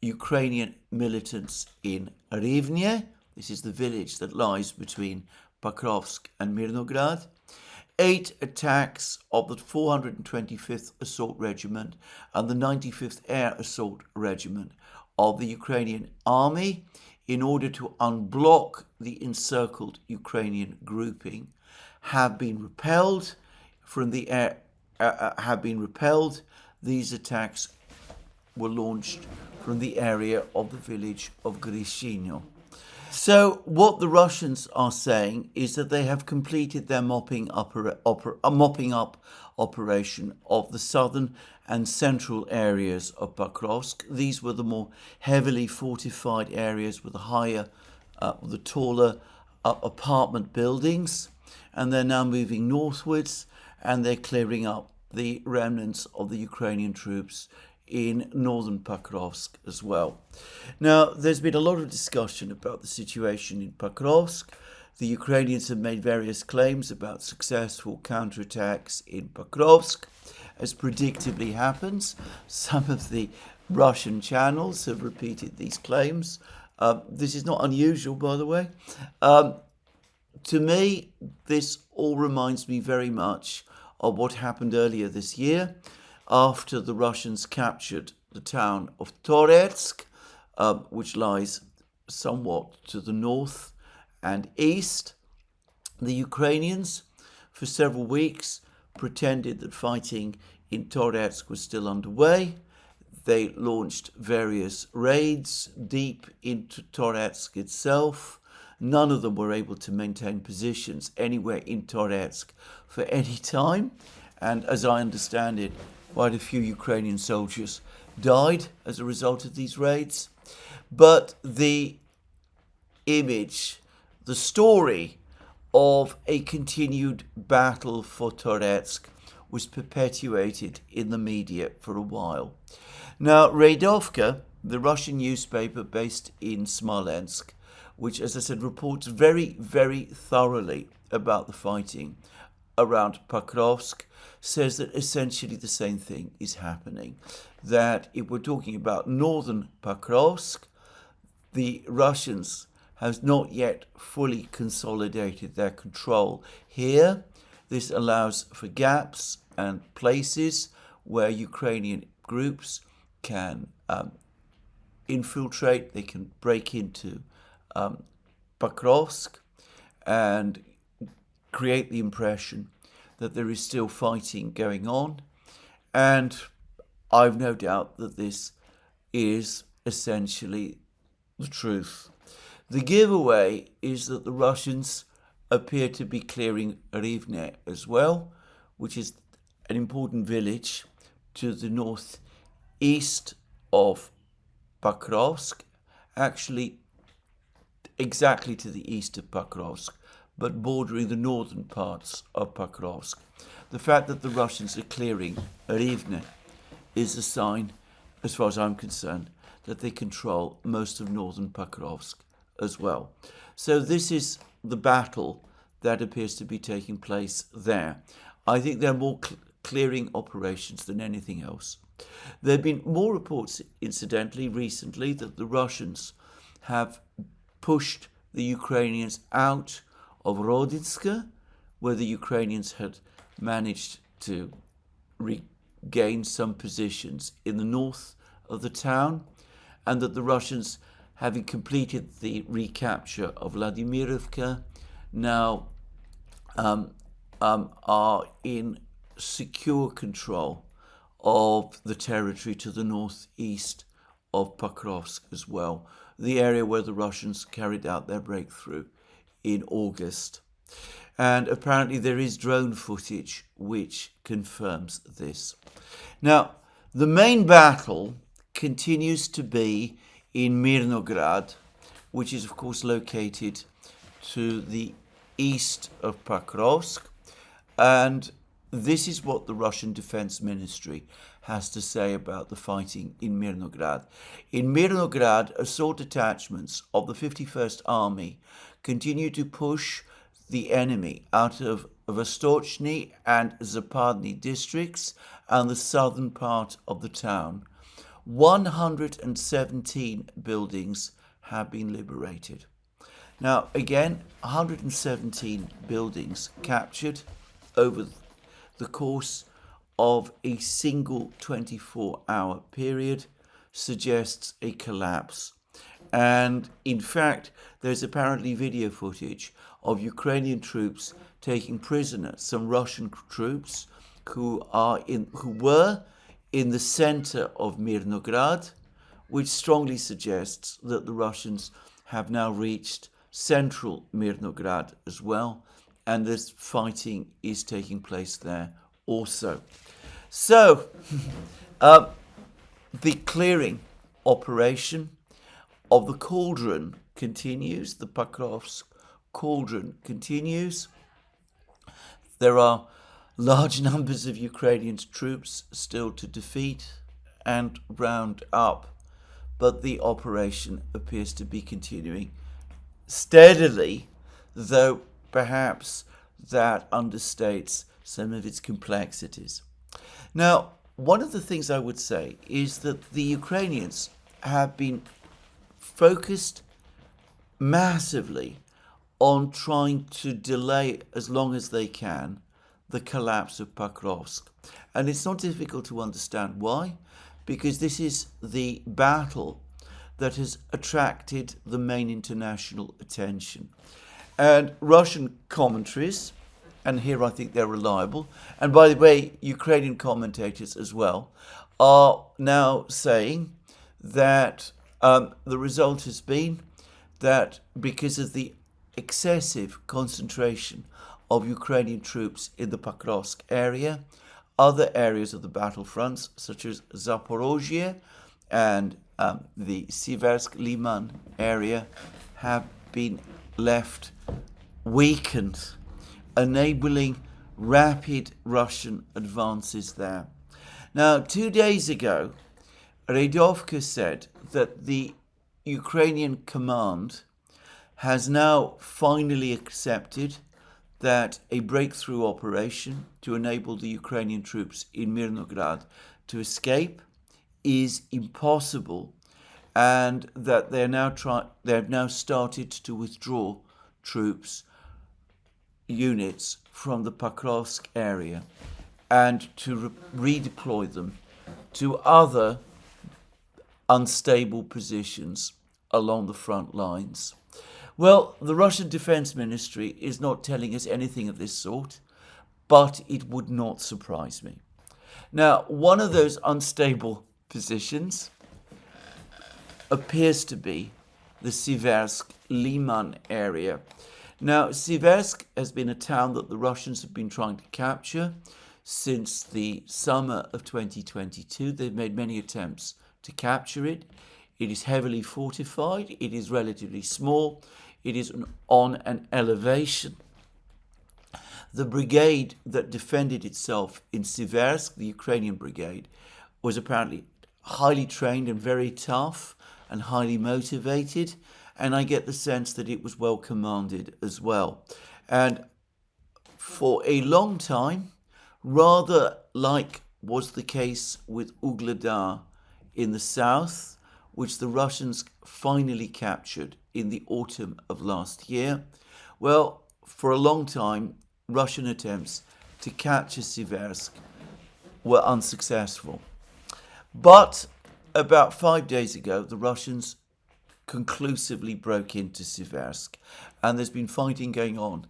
Ukrainian militants in Rivne. This is the village that lies between Pokrovsk and Mirnograd. 8 attacks of the 425th Assault Regiment and the 95th Air Assault Regiment of the Ukrainian Army in order to unblock the encircled Ukrainian grouping have been repelled from the air. These attacks were launched from the area of the village of Grishino. So what the Russians are saying is that they have completed their mopping up operation of the southern and central areas of Pokrovsk. These were the more heavily fortified areas with the taller apartment buildings, and they're now moving northwards, and they're clearing up the remnants of the Ukrainian troops in northern Pokrovsk as well. Now, there's been a lot of discussion about the situation in Pokrovsk. The Ukrainians have made various claims about successful counterattacks in Pokrovsk. As predictably happens, some of the Russian channels have repeated these claims. This is not unusual, by the way. To me, this all reminds me very much of what happened earlier this year after the Russians captured the town of Toretsk, which lies somewhat to the north and east. The Ukrainians, for several weeks, pretended that fighting in Toretsk was still underway. They launched various raids deep into Toretsk itself. None of them were able to maintain positions anywhere in Toretsk for any time. And as I understand it, quite a few Ukrainian soldiers died as a result of these raids. But the image, the story of a continued battle for Toretsk was perpetuated in the media for a while. Now, Raidovka, the Russian newspaper based in Smolensk, which, as I said, reports very, very thoroughly about the fighting around Pokrovsk, says that essentially the same thing is happening. That if we're talking about northern Pokrovsk, the Russians have not yet fully consolidated their control here. This allows for gaps and places where Ukrainian groups can infiltrate, they can break into Pokrovsk and create the impression that there is still fighting going on. And I've no doubt that this is essentially the truth. The giveaway is that the Russians appear to be clearing Rivne as well, which is an important village to the northeast of Pokrovsk, actually exactly to the east of Pokrovsk, but bordering the northern parts of Pokrovsk. The fact that the Russians are clearing Rivne is a sign, as far as I'm concerned, that they control most of northern Pokrovsk as well. So this is the battle that appears to be taking place there. I think they're more clearing operations than anything else. There have been more reports, incidentally, recently that the Russians have pushed the Ukrainians out of Rodinska, where the Ukrainians had managed to regain some positions in the north of the town, and that the Russians, having completed the recapture of Vladimirovka, now are in secure control of the territory to the northeast of Pokrovsk as well, the area where the Russians carried out their breakthrough in August. And apparently there is drone footage which confirms this. Now, the main battle continues to be in Mirnograd, which is of course located to the east of Pokrovsk, and this is what the Russian Defense Ministry has to say about the fighting in Mirnograd. In Mirnograd, assault detachments of the 51st Army continue to push the enemy out of Vostochny and Zapadny districts and the southern part of the town. 117 buildings have been liberated. Now, again, 117 buildings captured over the course of a single 24-hour period suggests a collapse. And in fact, there's apparently video footage of Ukrainian troops taking prisoner some Russian troops who were in the center of Mirnograd, which strongly suggests that the Russians have now reached central Mirnograd as well, and this fighting is taking place there also. So, the clearing operation of the cauldron continues, the Pokrovsk cauldron continues. There are large numbers of Ukrainian troops still to defeat and round up, but the operation appears to be continuing steadily, though perhaps that understates some of its complexities. Now, one of the things I would say is that the Ukrainians have been focused massively on trying to delay as long as they can the collapse of Pokrovsk. And it's not difficult to understand why, because this is the battle that has attracted the main international attention. And Russian commentaries, and here I think they're reliable, and by the way, Ukrainian commentators as well, are now saying that the result has been that because of the excessive concentration of Ukrainian troops in the Pokrovsk area, other areas of the battlefronts, such as Zaporozhye and the Siversk Liman area, have been left weakened, enabling rapid Russian advances there. Now, 2 days ago, Radovka said that the Ukrainian command has now finally accepted that a breakthrough operation to enable the Ukrainian troops in Mirnograd to escape is impossible, and that they have now started to withdraw troops, units from the Pokrovsk area and to redeploy them to other unstable positions along the front lines. Well, the Russian Defense Ministry is not telling us anything of this sort, but it would not surprise me. Now, one of those unstable positions appears to be the Siversk Liman area. Now, Siversk has been a town that the Russians have been trying to capture since the summer of 2022. They've made many attempts to capture it. It is heavily fortified. It is relatively small. It is on an elevation. The brigade that defended itself in Siversk, the Ukrainian brigade, was apparently highly trained and very tough and highly motivated. And I get the sense that it was well commanded as well. And for a long time, rather like was the case with Ugledar in the south, which the Russians finally captured in the autumn of last year, well, for a long time, Russian attempts to capture Siversk were unsuccessful. But about 5 days ago, the Russians conclusively broke into Siversk, and there's been fighting going on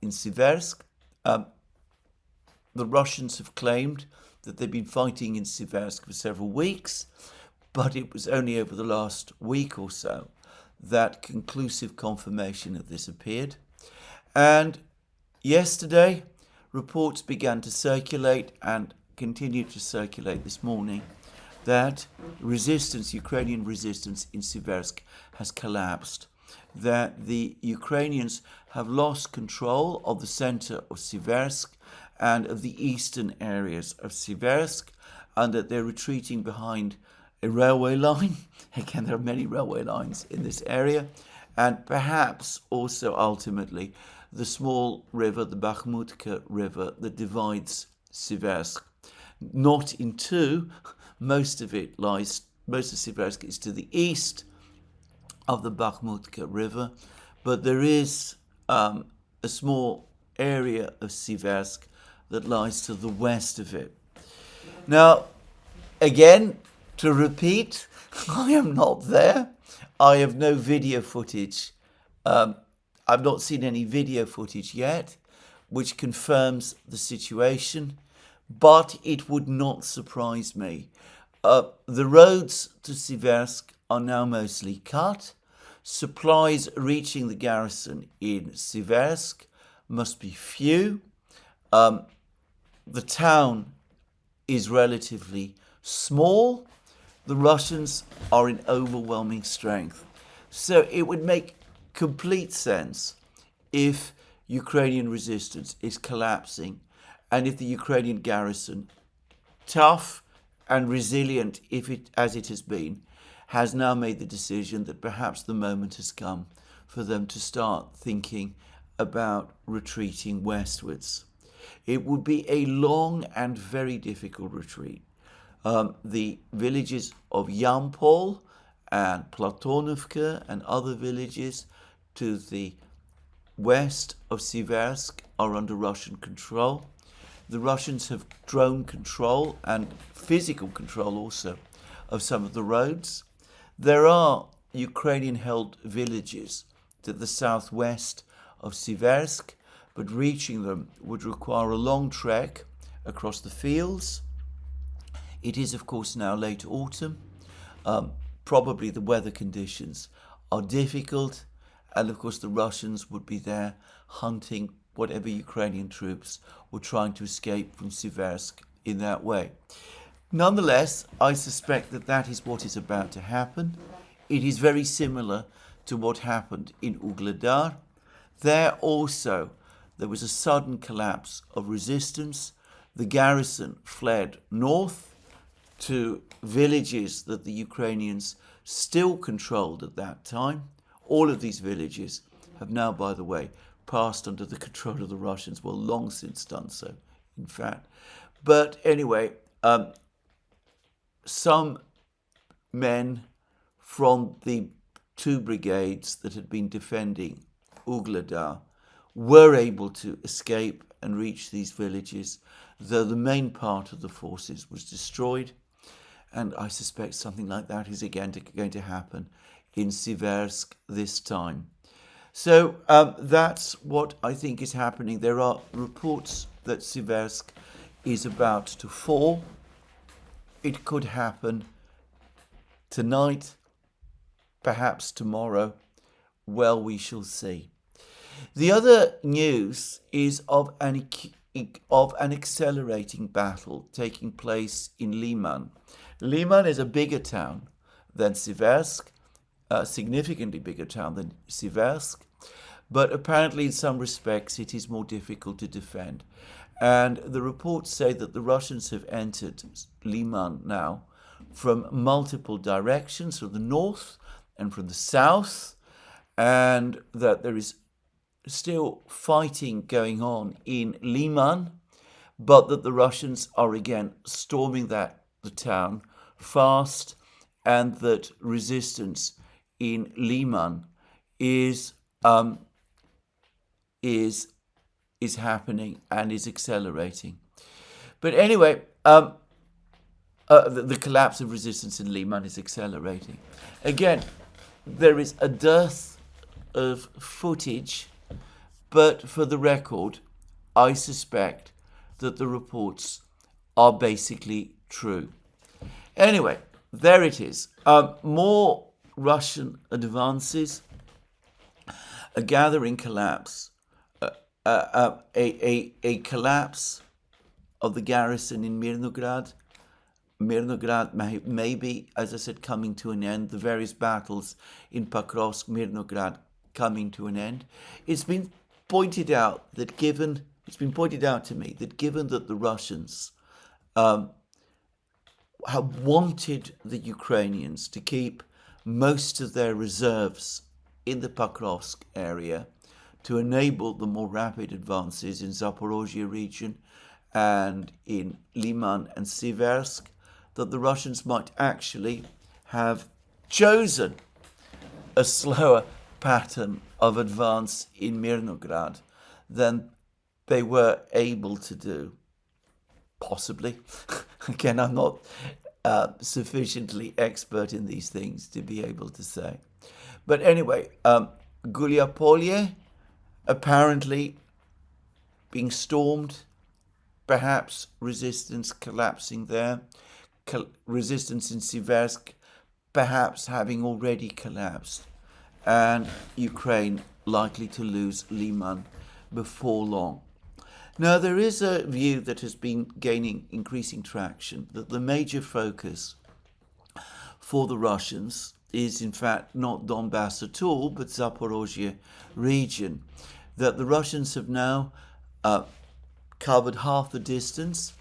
in Siversk. The Russians have claimed that they've been fighting in Siversk for several weeks, but it was only over the last week or so that conclusive confirmation of this appeared. And yesterday, reports began to circulate and continued to circulate this morning that Ukrainian resistance in Siversk has collapsed, that the Ukrainians have lost control of the center of Siversk and of the eastern areas of Siversk, and that they're retreating behind a railway line. Again, there are many railway lines in this area, and perhaps also ultimately the small river, the Bakhmutka River, that divides Siversk. Not in two, most of Siversk is to the east of the Bakhmutka River, but there is a small area of Siversk that lies to the west of it. Now, again, to repeat, I am not there. I have no video footage. I've not seen any video footage yet, which confirms the situation, but it would not surprise me. The roads to Siversk are now mostly cut. Supplies reaching the garrison in Siversk must be few. The town is relatively small. The Russians are in overwhelming strength. So it would make complete sense if Ukrainian resistance is collapsing and if the Ukrainian garrison, tough and resilient as it has been, has now made the decision that perhaps the moment has come for them to start thinking about retreating westwards. It would be a long and very difficult retreat. The villages of Yampol and Platonovka and other villages to the west of Siversk are under Russian control. The Russians have drone control and physical control also of some of the roads. There are Ukrainian-held villages to the southwest of Siversk, but reaching them would require a long trek across the fields. It is, of course, now late autumn. Probably the weather conditions are difficult, and of course the Russians would be there hunting whatever Ukrainian troops were trying to escape from Siversk in that way. Nonetheless, I suspect that that is what is about to happen. It is very similar to what happened in Ugledar. There also, there was a sudden collapse of resistance. The garrison fled north to villages that the Ukrainians still controlled at that time. All of these villages have now, by the way, passed under the control of the Russians, well, long since done so, in fact. But anyway, some men from the two brigades that had been defending Ugledar were able to escape and reach these villages, though the main part of the forces was destroyed. And I suspect something like that is again going to happen in Siversk this time. So that's what I think is happening. There are reports that Siversk is about to fall. It could happen tonight, perhaps tomorrow. Well, we shall see. The other news is of an accelerating battle taking place in Liman. Liman is a bigger town than Siversk, a significantly bigger town than Siversk, but apparently in some respects it is more difficult to defend. And the reports say that the Russians have entered Liman now from multiple directions, from the north and from the south, and that there is still fighting going on in Liman, but that the Russians are again storming the town fast, and that resistance in Liman is happening and is accelerating. But anyway, the collapse of resistance in Liman is accelerating. Again, there is a dearth of footage, but for the record, I suspect that the reports are basically true. Anyway, there it is. More Russian advances, a gathering collapse, a collapse of the garrison in Mirnograd. Mirnograd may be, as I said, coming to an end. The various battles in Pakrovsk, Mirnograd coming to an end. It's been pointed out to me that given that the Russians have wanted the Ukrainians to keep most of their reserves in the Pakrovsk area to enable the more rapid advances in Zaporozhye region and in Liman and Siversk, that the Russians might actually have chosen a slower pattern of advance in Mirnograd than they were able to do. Possibly. Again, I'm not sufficiently expert in these things to be able to say. But anyway, Gulyapolye apparently being stormed, perhaps resistance collapsing there, resistance in Siversk perhaps having already collapsed, and Ukraine likely to lose Liman before long. Now, there is a view that has been gaining increasing traction that the major focus for the Russians is in fact not Donbass at all, but Zaporozhye region. That the Russians have now covered half the distance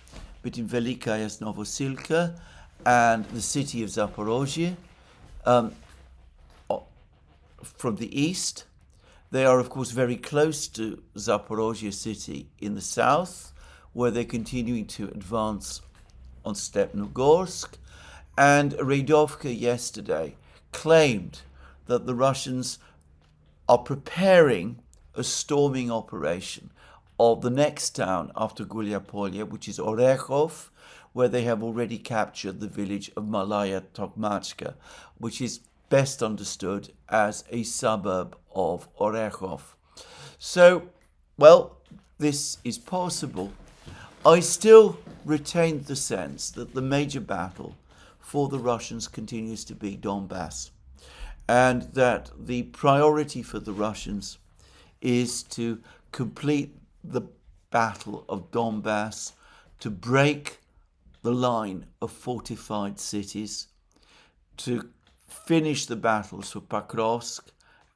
between Velika Yasnovosilka and the city of Zaporozhye from the east. They are, of course, very close to Zaporozhye city in the south, where they're continuing to advance on Stepnogorsk. And Radovka yesterday claimed that the Russians are preparing a storming operation of the next town after Gulyapolye, which is Orekhov, where they have already captured the village of Malaya Tokmachka, which is best understood as a suburb of Orekhov. So, well, this is possible. I still retain the sense that the major battle for the Russians continues to be Donbass, and that the priority for the Russians is to complete the Battle of Donbass, to break the line of fortified cities, to finish the battles for Pakrovsk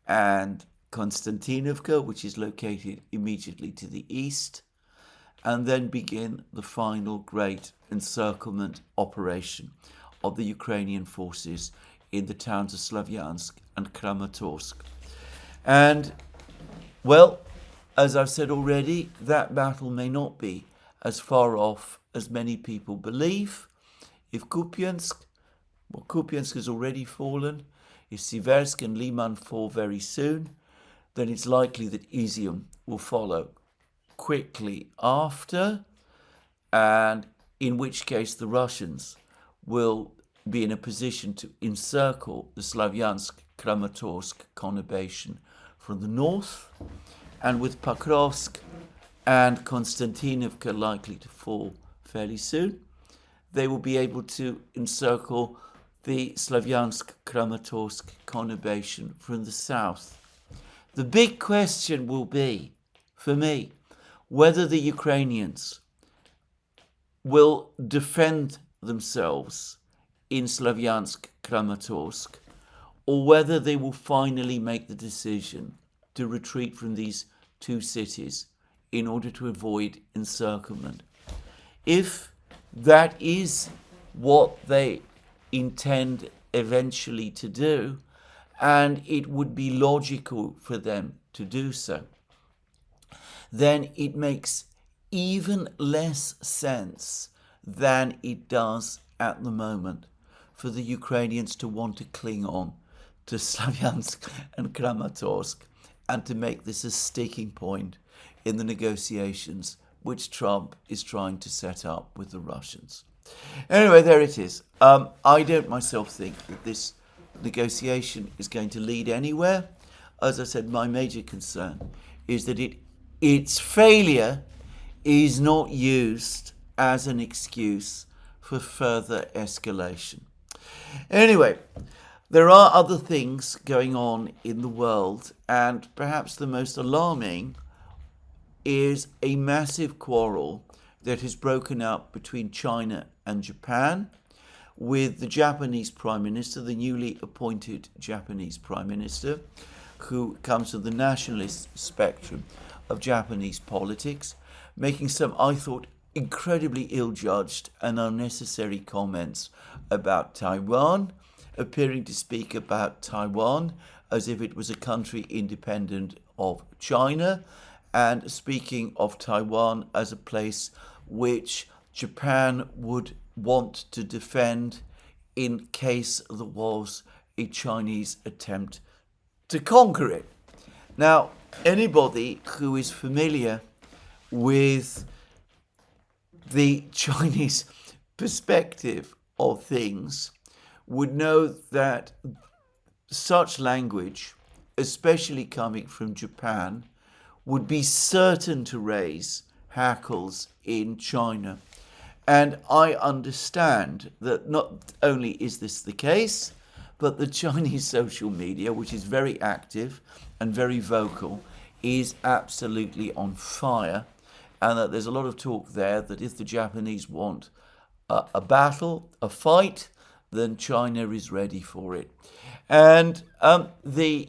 and Konstantinovka, which is located immediately to the east, and then begin the final great encirclement operation of the Ukrainian forces in the towns of Slavyansk and Kramatorsk. And, well, as I've said already, that battle may not be as far off as many people believe. If Kupiansk has already fallen, if Siversk and Liman fall very soon, then it's likely that Izium will follow quickly after, and in which case the Russians will be in a position to encircle the Slavyansk-Kramatorsk conurbation from the north, and with Pokrovsk and Konstantinovka likely to fall fairly soon, they will be able to encircle the Slavyansk-Kramatorsk conurbation from the south. The big question will be, for me, whether the Ukrainians will defend themselves in Slavyansk-Kramatorsk, or whether they will finally make the decision to retreat from these two cities in order to avoid encirclement. If that is what they intend eventually to do, and it would be logical for them to do so, then it makes even less sense than it does at the moment for the Ukrainians to want to cling on to Slavyansk and Kramatorsk and to make this a sticking point in the negotiations which Trump is trying to set up with the Russians. Anyway, there it is. I don't myself think that this negotiation is going to lead anywhere. As I said, my major concern is that its failure is not used as an excuse for further escalation. Anyway, there are other things going on in the world, and perhaps the most alarming is a massive quarrel that has broken up between China and Japan, with the Japanese Prime Minister, the newly appointed Japanese Prime Minister, who comes from the nationalist spectrum of Japanese politics, making some, I thought, incredibly ill-judged and unnecessary comments about Taiwan, appearing to speak about Taiwan as if it was a country independent of China, and speaking of Taiwan as a place which Japan would want to defend in case there was a Chinese attempt to conquer it. Now, anybody who is familiar with the Chinese perspective of things would know that such language, especially coming from Japan, would be certain to raise hackles in China. And I understand that not only is this the case, but the Chinese social media, which is very active and very vocal, is absolutely on fire. And that there's a lot of talk there that if the Japanese want a battle, a fight, then China is ready for it. And the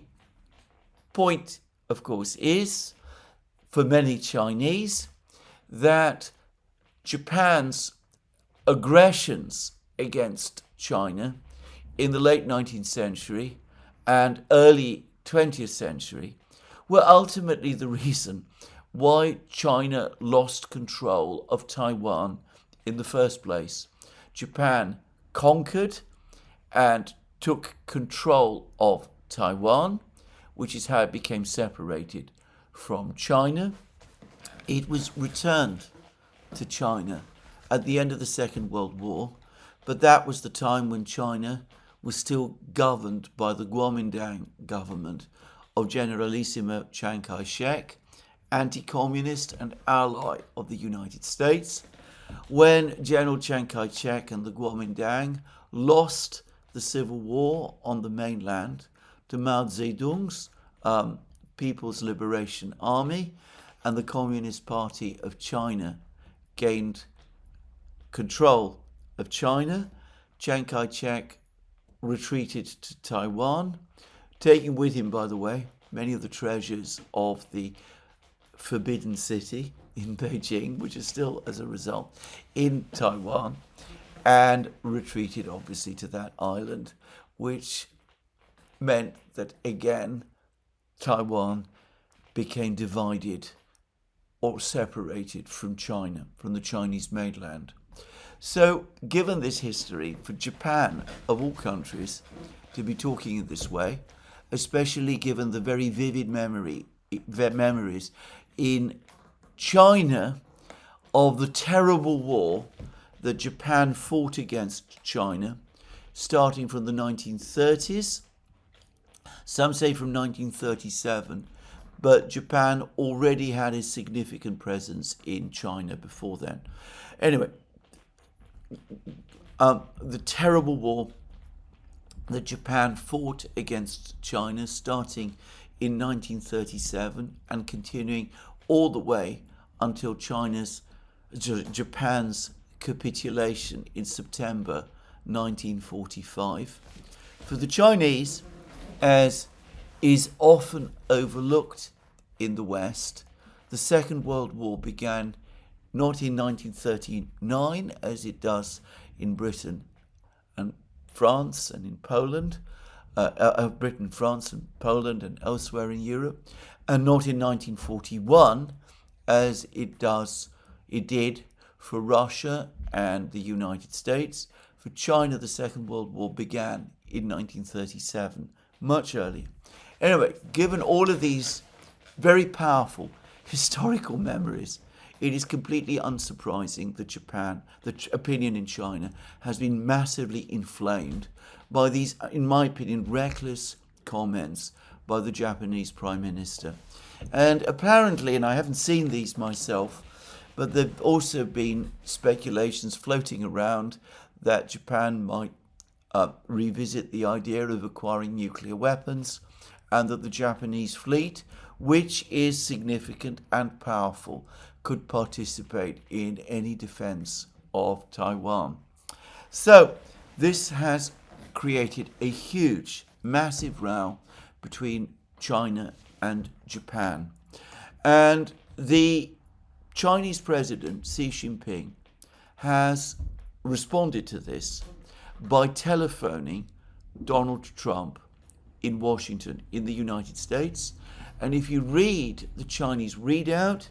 point, of course, is, for many Chinese, that Japan's aggressions against China in the late 19th century and early 20th century were ultimately the reason why China lost control of Taiwan in the first place. Japan conquered and took control of Taiwan, which is how it became separated from China. It was returned to China at the end of the Second World War, but that was the time when China was still governed by the Kuomintang government of Generalissimo Chiang Kai-shek, anti-communist and ally of the United States. When General Chiang Kai-shek and the Kuomintang lost the civil war on the mainland to Mao Zedong's People's Liberation Army, and the Communist Party of China gained control of China, Chiang Kai-shek retreated to Taiwan, taking with him, by the way, many of the treasures of the Forbidden City in Beijing, which is still, as a result, in Taiwan, and retreated, obviously, to that island, which meant that, again, Taiwan became divided or separated from China, from the Chinese mainland. So, given this history, for Japan, of all countries, to be talking in this way, especially given the very vivid memories in China of the terrible war that Japan fought against China, starting from the 1930s. Some say from 1937, but Japan already had a significant presence in China before then. Anyway, the terrible war that Japan fought against China starting in 1937 and continuing all the way until Japan's capitulation in September 1945. For the Chinese, as is often overlooked in the West, the Second World War began not in 1939 as it does in Britain and France and in Poland, Britain, France and Poland and elsewhere in Europe, and not in 1941 as it did for Russia and the United States. For China, the Second World War began in 1937, much earlier. Anyway, given all of these very powerful historical memories, it is completely unsurprising that the opinion in China has been massively inflamed by these, in my opinion, reckless comments by the Japanese Prime Minister. And apparently, and I haven't seen these myself, but there have also been speculations floating around that Japan might revisit the idea of acquiring nuclear weapons, and that the Japanese fleet, which is significant and powerful, could participate in any defense of Taiwan. So this has created a huge, massive row between China and Japan. And the Chinese president, Xi Jinping, has responded to this by telephoning Donald Trump in Washington, in the United States. And if you read the Chinese readout,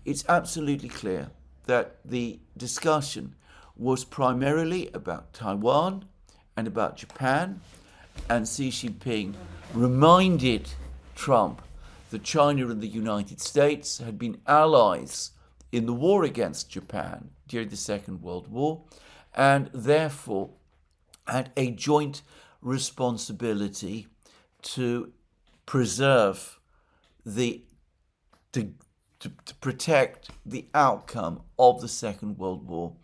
it's absolutely clear that the discussion was primarily about Taiwan and about Japan. And Xi Jinping reminded Trump that China and the United States had been allies in the war against Japan during the Second World War, and therefore had a joint responsibility to preserve to protect the outcome of the Second World War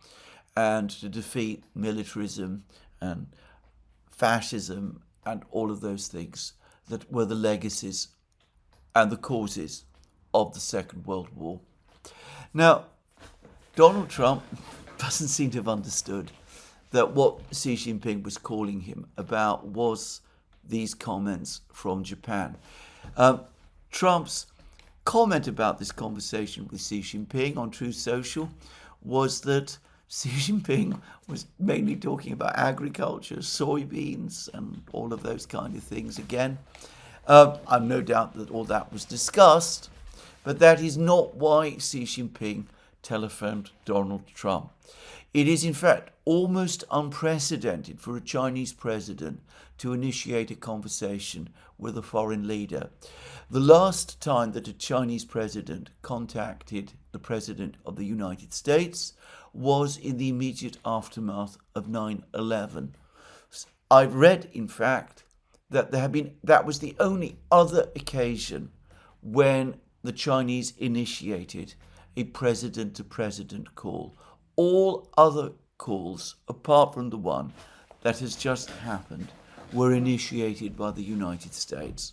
and to defeat militarism and fascism and all of those things that were the legacies and the causes of the Second World War. Now, Donald Trump doesn't seem to have understood that what Xi Jinping was calling him about was these comments from Japan. Trump's comment about this conversation with Xi Jinping on Truth Social was that Xi Jinping was mainly talking about agriculture, soybeans, and all of those kind of things again. I've no doubt that all that was discussed, but that is not why Xi Jinping telephoned Donald Trump. It is, in fact, almost unprecedented for a Chinese president to initiate a conversation with a foreign leader. The last time that a Chinese president contacted the President of the United States was in the immediate aftermath of 9/11. I've read, in fact, that that was the only other occasion when the Chinese initiated a president-to-president call. All other calls, apart from the one that has just happened, were initiated by the United States.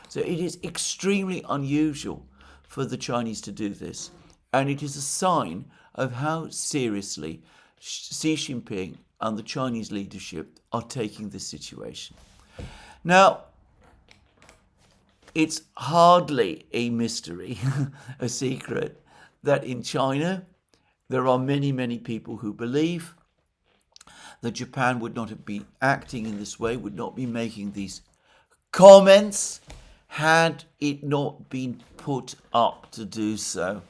So it is extremely unusual for the Chinese to do this, and it is a sign of how seriously Xi Jinping and the Chinese leadership are taking this situation. Now, it's hardly a mystery, a secret, that in China there are many, many people who believe that Japan would not have been acting in this way, would not be making these comments, had it not been put up to do so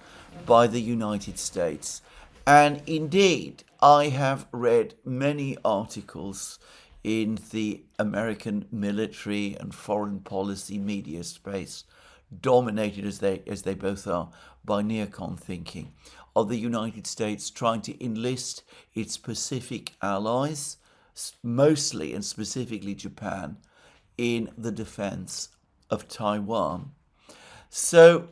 by the United States. And indeed, I have read many articles in the American military and foreign policy media space, dominated as they both are by neocon thinking, of the United States trying to enlist its Pacific allies, mostly and specifically Japan, in the defense of Taiwan. So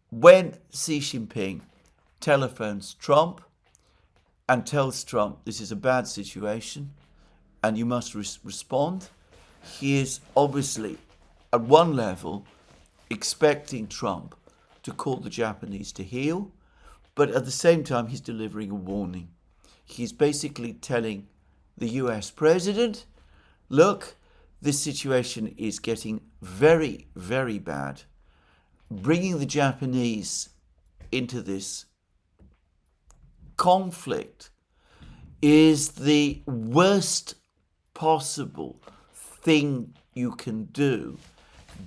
when Xi Jinping telephones Trump and tells Trump this is a bad situation and you must respond, he is obviously at one level expecting Trump to call the Japanese to heel, but at the same time he's delivering a warning. He's basically telling the US president, look, this situation is getting very, very bad. Bringing the Japanese into this conflict is the worst possible thing you can do,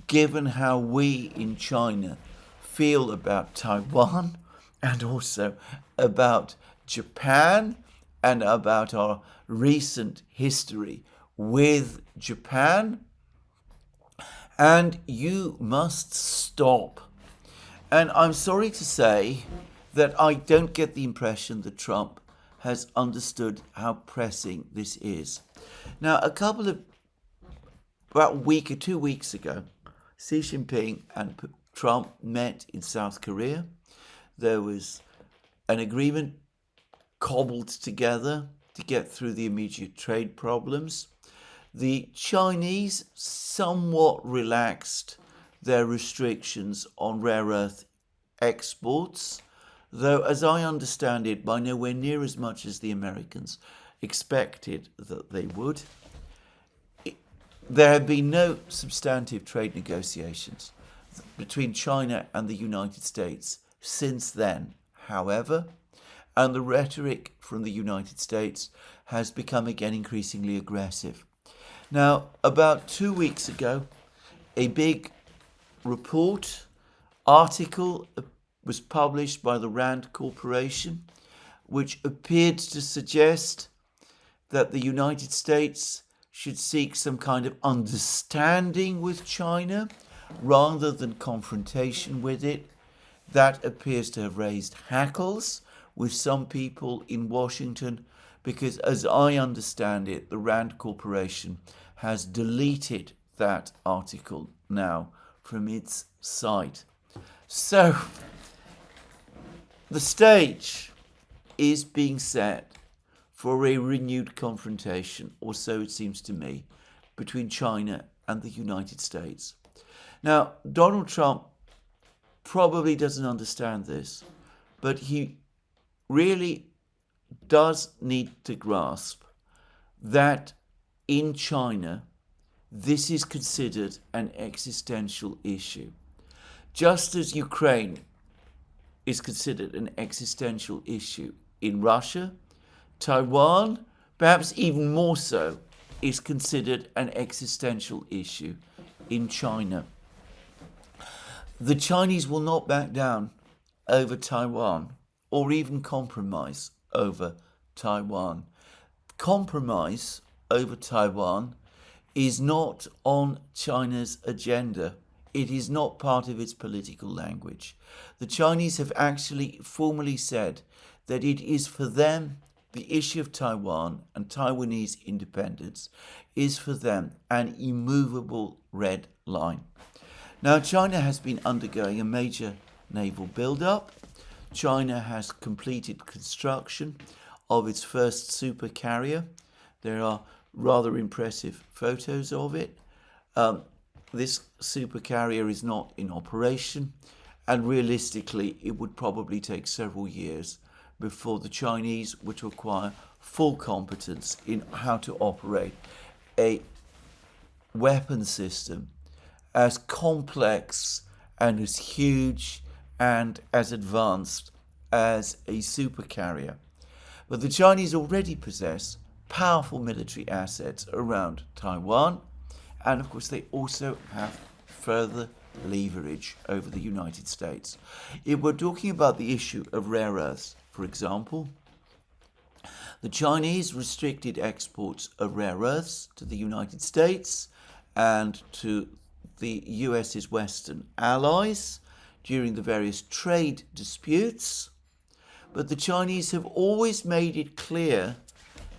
given how we in China feel about Taiwan and also about Japan and about our recent history with Japan. And you must stop. And I'm sorry to say that I don't get the impression that Trump has understood how pressing this is. Now, about a week or 2 weeks ago, Xi Jinping and Trump met in South Korea. There was an agreement cobbled together to get through the immediate trade problems. The Chinese somewhat relaxed their restrictions on rare earth exports, though, as I understand it, by nowhere near as much as the Americans expected that they would. There have been no substantive trade negotiations between China and the United States since then, however, and the rhetoric from the United States has become again increasingly aggressive. Now, about 2 weeks ago, a big article was published by the Rand Corporation, which appeared to suggest that the United States should seek some kind of understanding with China rather than confrontation with it. That appears to have raised hackles with some people in Washington because, as I understand it, the Rand Corporation has deleted that article now from its site. So, the stage is being set for a renewed confrontation, or so it seems to me, between China and the United States. Now, Donald Trump probably doesn't understand this, but he really does need to grasp that in China, this is considered an existential issue. Just as Ukraine is considered an existential issue in Russia, Taiwan, perhaps even more so, is considered an existential issue in China. The Chinese will not back down over Taiwan or even compromise over Taiwan. Compromise over Taiwan is not on China's agenda. It is not part of its political language. The Chinese have actually formally said that it is for them, the issue of Taiwan and Taiwanese independence is for them an immovable red line. Now, China has been undergoing a major naval build-up. China has completed construction of its first supercarrier. There are rather impressive photos of it. This supercarrier is not in operation, and realistically, it would probably take several years before the Chinese were to acquire full competence in how to operate a weapon system as complex and as huge and as advanced as a supercarrier. But the Chinese already possess powerful military assets around Taiwan, and of course they also have further leverage over the United States. If we're talking about the issue of rare earths, for example, The Chinese restricted exports of rare earths to the United States and to the US's Western allies during the various trade disputes, but the Chinese have always made it clear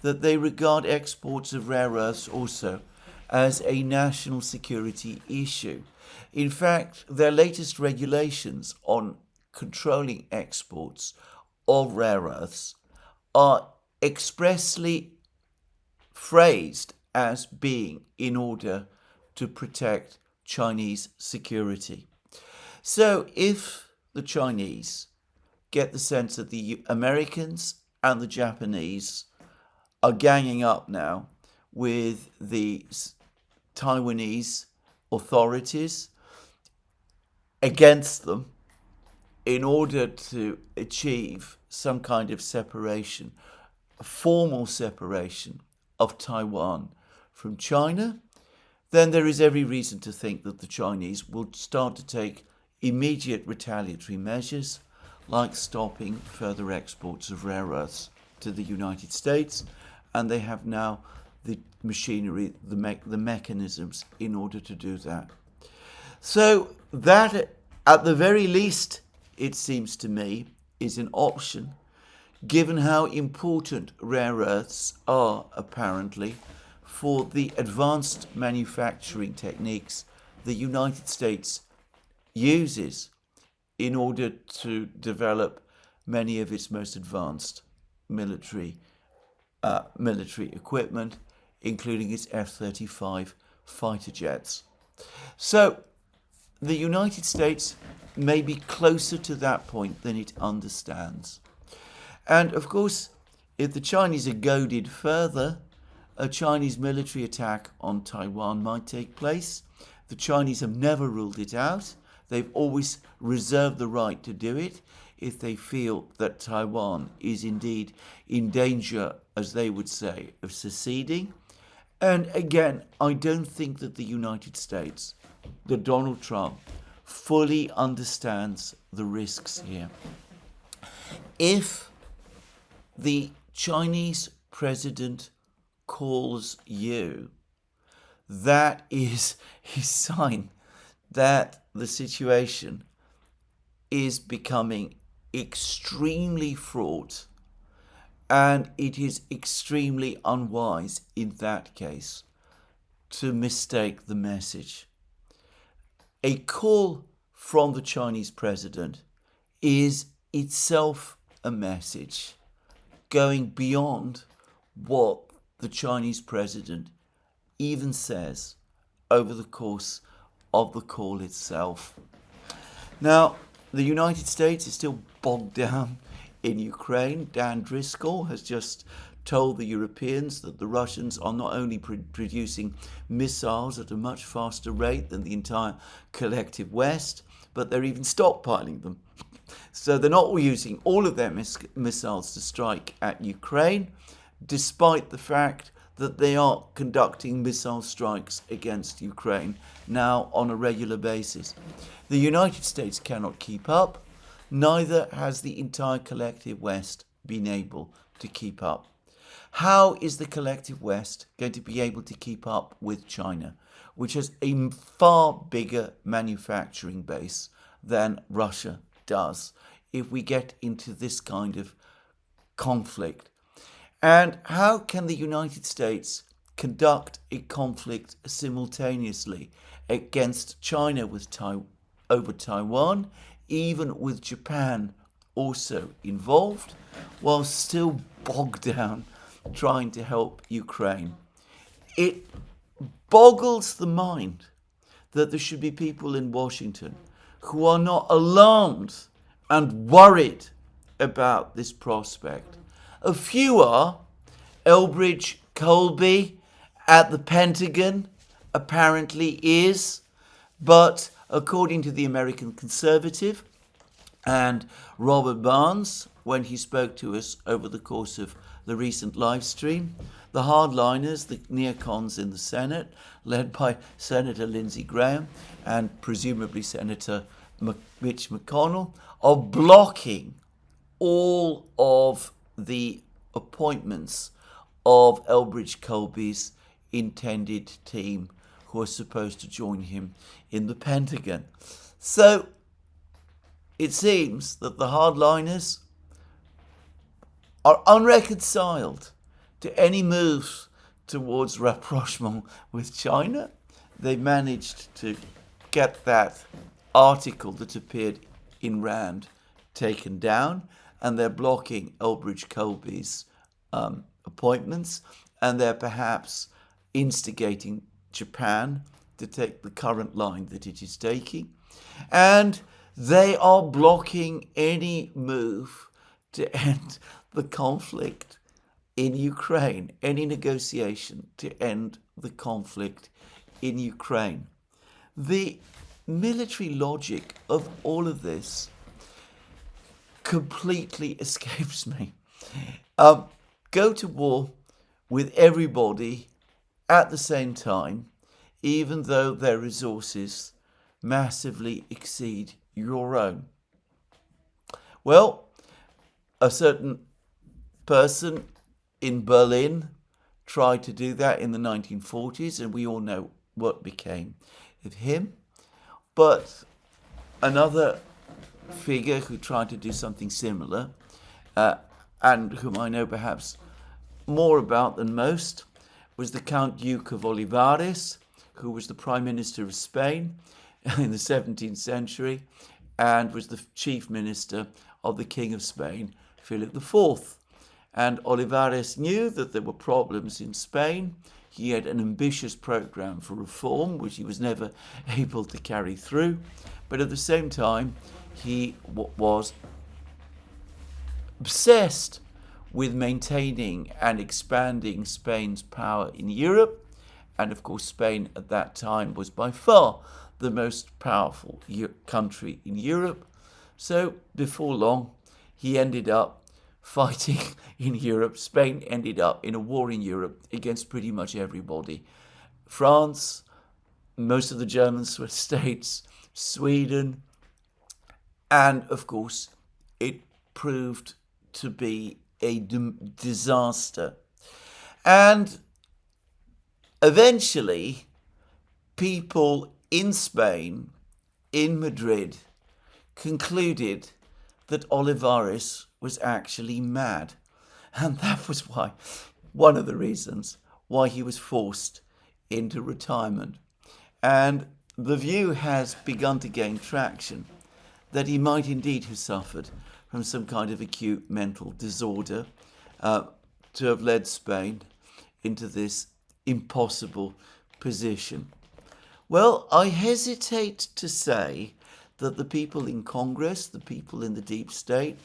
that they regard exports of rare earths also as a national security issue. In fact, their latest regulations on controlling exports of rare earths are expressly phrased as being in order to protect Chinese security. So if the Chinese get the sense that the Americans and the Japanese are ganging up now with the Taiwanese authorities against them in order to achieve some kind of separation, a formal separation of Taiwan from China, then there is every reason to think that the Chinese will start to take immediate retaliatory measures, like stopping further exports of rare earths to the United States, and they have now the machinery, the mechanisms in order to do that. So that, at the very least, it seems to me, is an option, given how important rare earths are apparently for the advanced manufacturing techniques the United States uses in order to develop many of its most advanced military equipment, including its F-35 fighter jets. So the United States may be closer to that point than it understands. And of course, if the Chinese are goaded further, a Chinese military attack on Taiwan might take place. The Chinese have never ruled it out. They've always reserved the right to do it if they feel that Taiwan is indeed in danger, as they would say, of seceding. And again, I don't think that the United States, that Donald Trump, fully understands the risks here. If the Chinese president calls you, that is a sign that the situation is becoming extremely fraught, and it is extremely unwise in that case to mistake the message. A call from the Chinese president is itself a message going beyond what the Chinese president even says over the course of the call itself. Now, the United States is still bogged down in Ukraine. Dan Driscoll has just told the Europeans that the Russians are not only producing missiles at a much faster rate than the entire collective West, but they're even stockpiling them. So they're not using all of their missiles to strike at Ukraine, despite the fact that they are conducting missile strikes against Ukraine now on a regular basis. The United States cannot keep up, neither has the entire collective West been able to keep up. How is the collective West going to be able to keep up with China, which has a far bigger manufacturing base than Russia does, if we get into this kind of conflict? And how can the United States conduct a conflict simultaneously against China with over Taiwan, even with Japan also involved, while still bogged down trying to help Ukraine? It boggles the mind that there should be people in Washington who are not alarmed and worried about this prospect. A few are. Elbridge Colby at the Pentagon apparently is, but according to the American Conservative and Robert Barnes, when he spoke to us over the course of the recent live stream, the hardliners, the neocons in the Senate, led by Senator Lindsey Graham and presumably Senator Mitch McConnell, are blocking all of the appointments of Elbridge Colby's intended team who are supposed to join him in the Pentagon. So it seems that the hardliners are unreconciled to any moves towards rapprochement with China. They managed to get that article that appeared in Rand taken down, and they're blocking Elbridge Colby's appointments, and they're perhaps instigating Japan to take the current line that it is taking. And they are blocking any move to end the conflict in Ukraine, any negotiation to end the conflict in Ukraine. The military logic of all of this completely escapes me. Go to war with everybody at the same time, even though their resources massively exceed your own. Well, a certain person in Berlin tried to do that in the 1940s, and we all know what became of him. But another figure who tried to do something similar, and whom I know perhaps more about than most, was the Count Duke of Olivares, who was the Prime Minister of Spain in the 17th century and was the Chief Minister of the King of Spain, Philip IV. And Olivares knew that there were problems in Spain. He had an ambitious program for reform, which he was never able to carry through. But at the same time, he was obsessed with maintaining and expanding Spain's power in Europe. And of course, Spain at that time was by far the most powerful country in Europe. So before long, he ended up fighting in Europe. Spain ended up in a war in Europe against pretty much everybody. France, most of the German states, Sweden, and of course, it proved to be a disaster. And eventually, people in Spain, in Madrid, concluded that Olivares was actually mad. And that was one of the reasons why he was forced into retirement. And the view has begun to gain traction that he might indeed have suffered from some kind of acute mental disorder to have led Spain into this impossible position. Well, I hesitate to say that the people in Congress, the people in the deep state,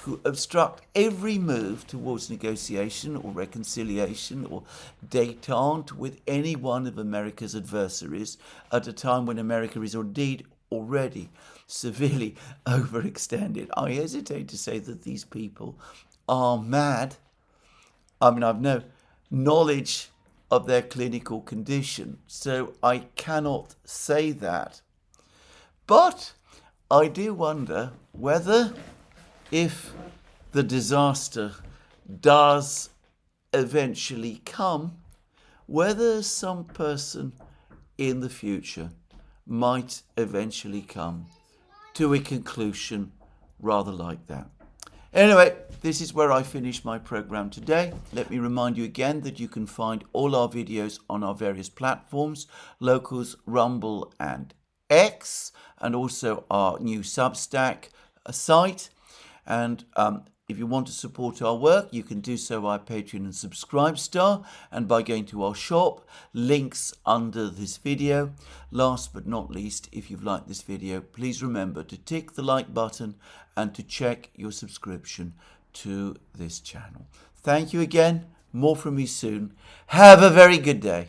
who obstruct every move towards negotiation or reconciliation or détente with any one of America's adversaries at a time when America is indeed already severely overextended. I hesitate to say that these people are mad. I mean, I've no knowledge of their clinical condition, so I cannot say that. But I do wonder whether, if the disaster does eventually come, whether some person in the future might eventually come to a conclusion rather like that. Anyway, this is where I finish my program today. Let me remind you again that you can find all our videos on our various platforms, Locals, Rumble and X, and also our new Substack site. And if you want to support our work, you can do so via Patreon and Subscribestar, and by going to our shop, links under this video. Last but not least, if you've liked this video, please remember to tick the like button and to check your subscription to this channel. Thank you again. More from me soon. Have a very good day.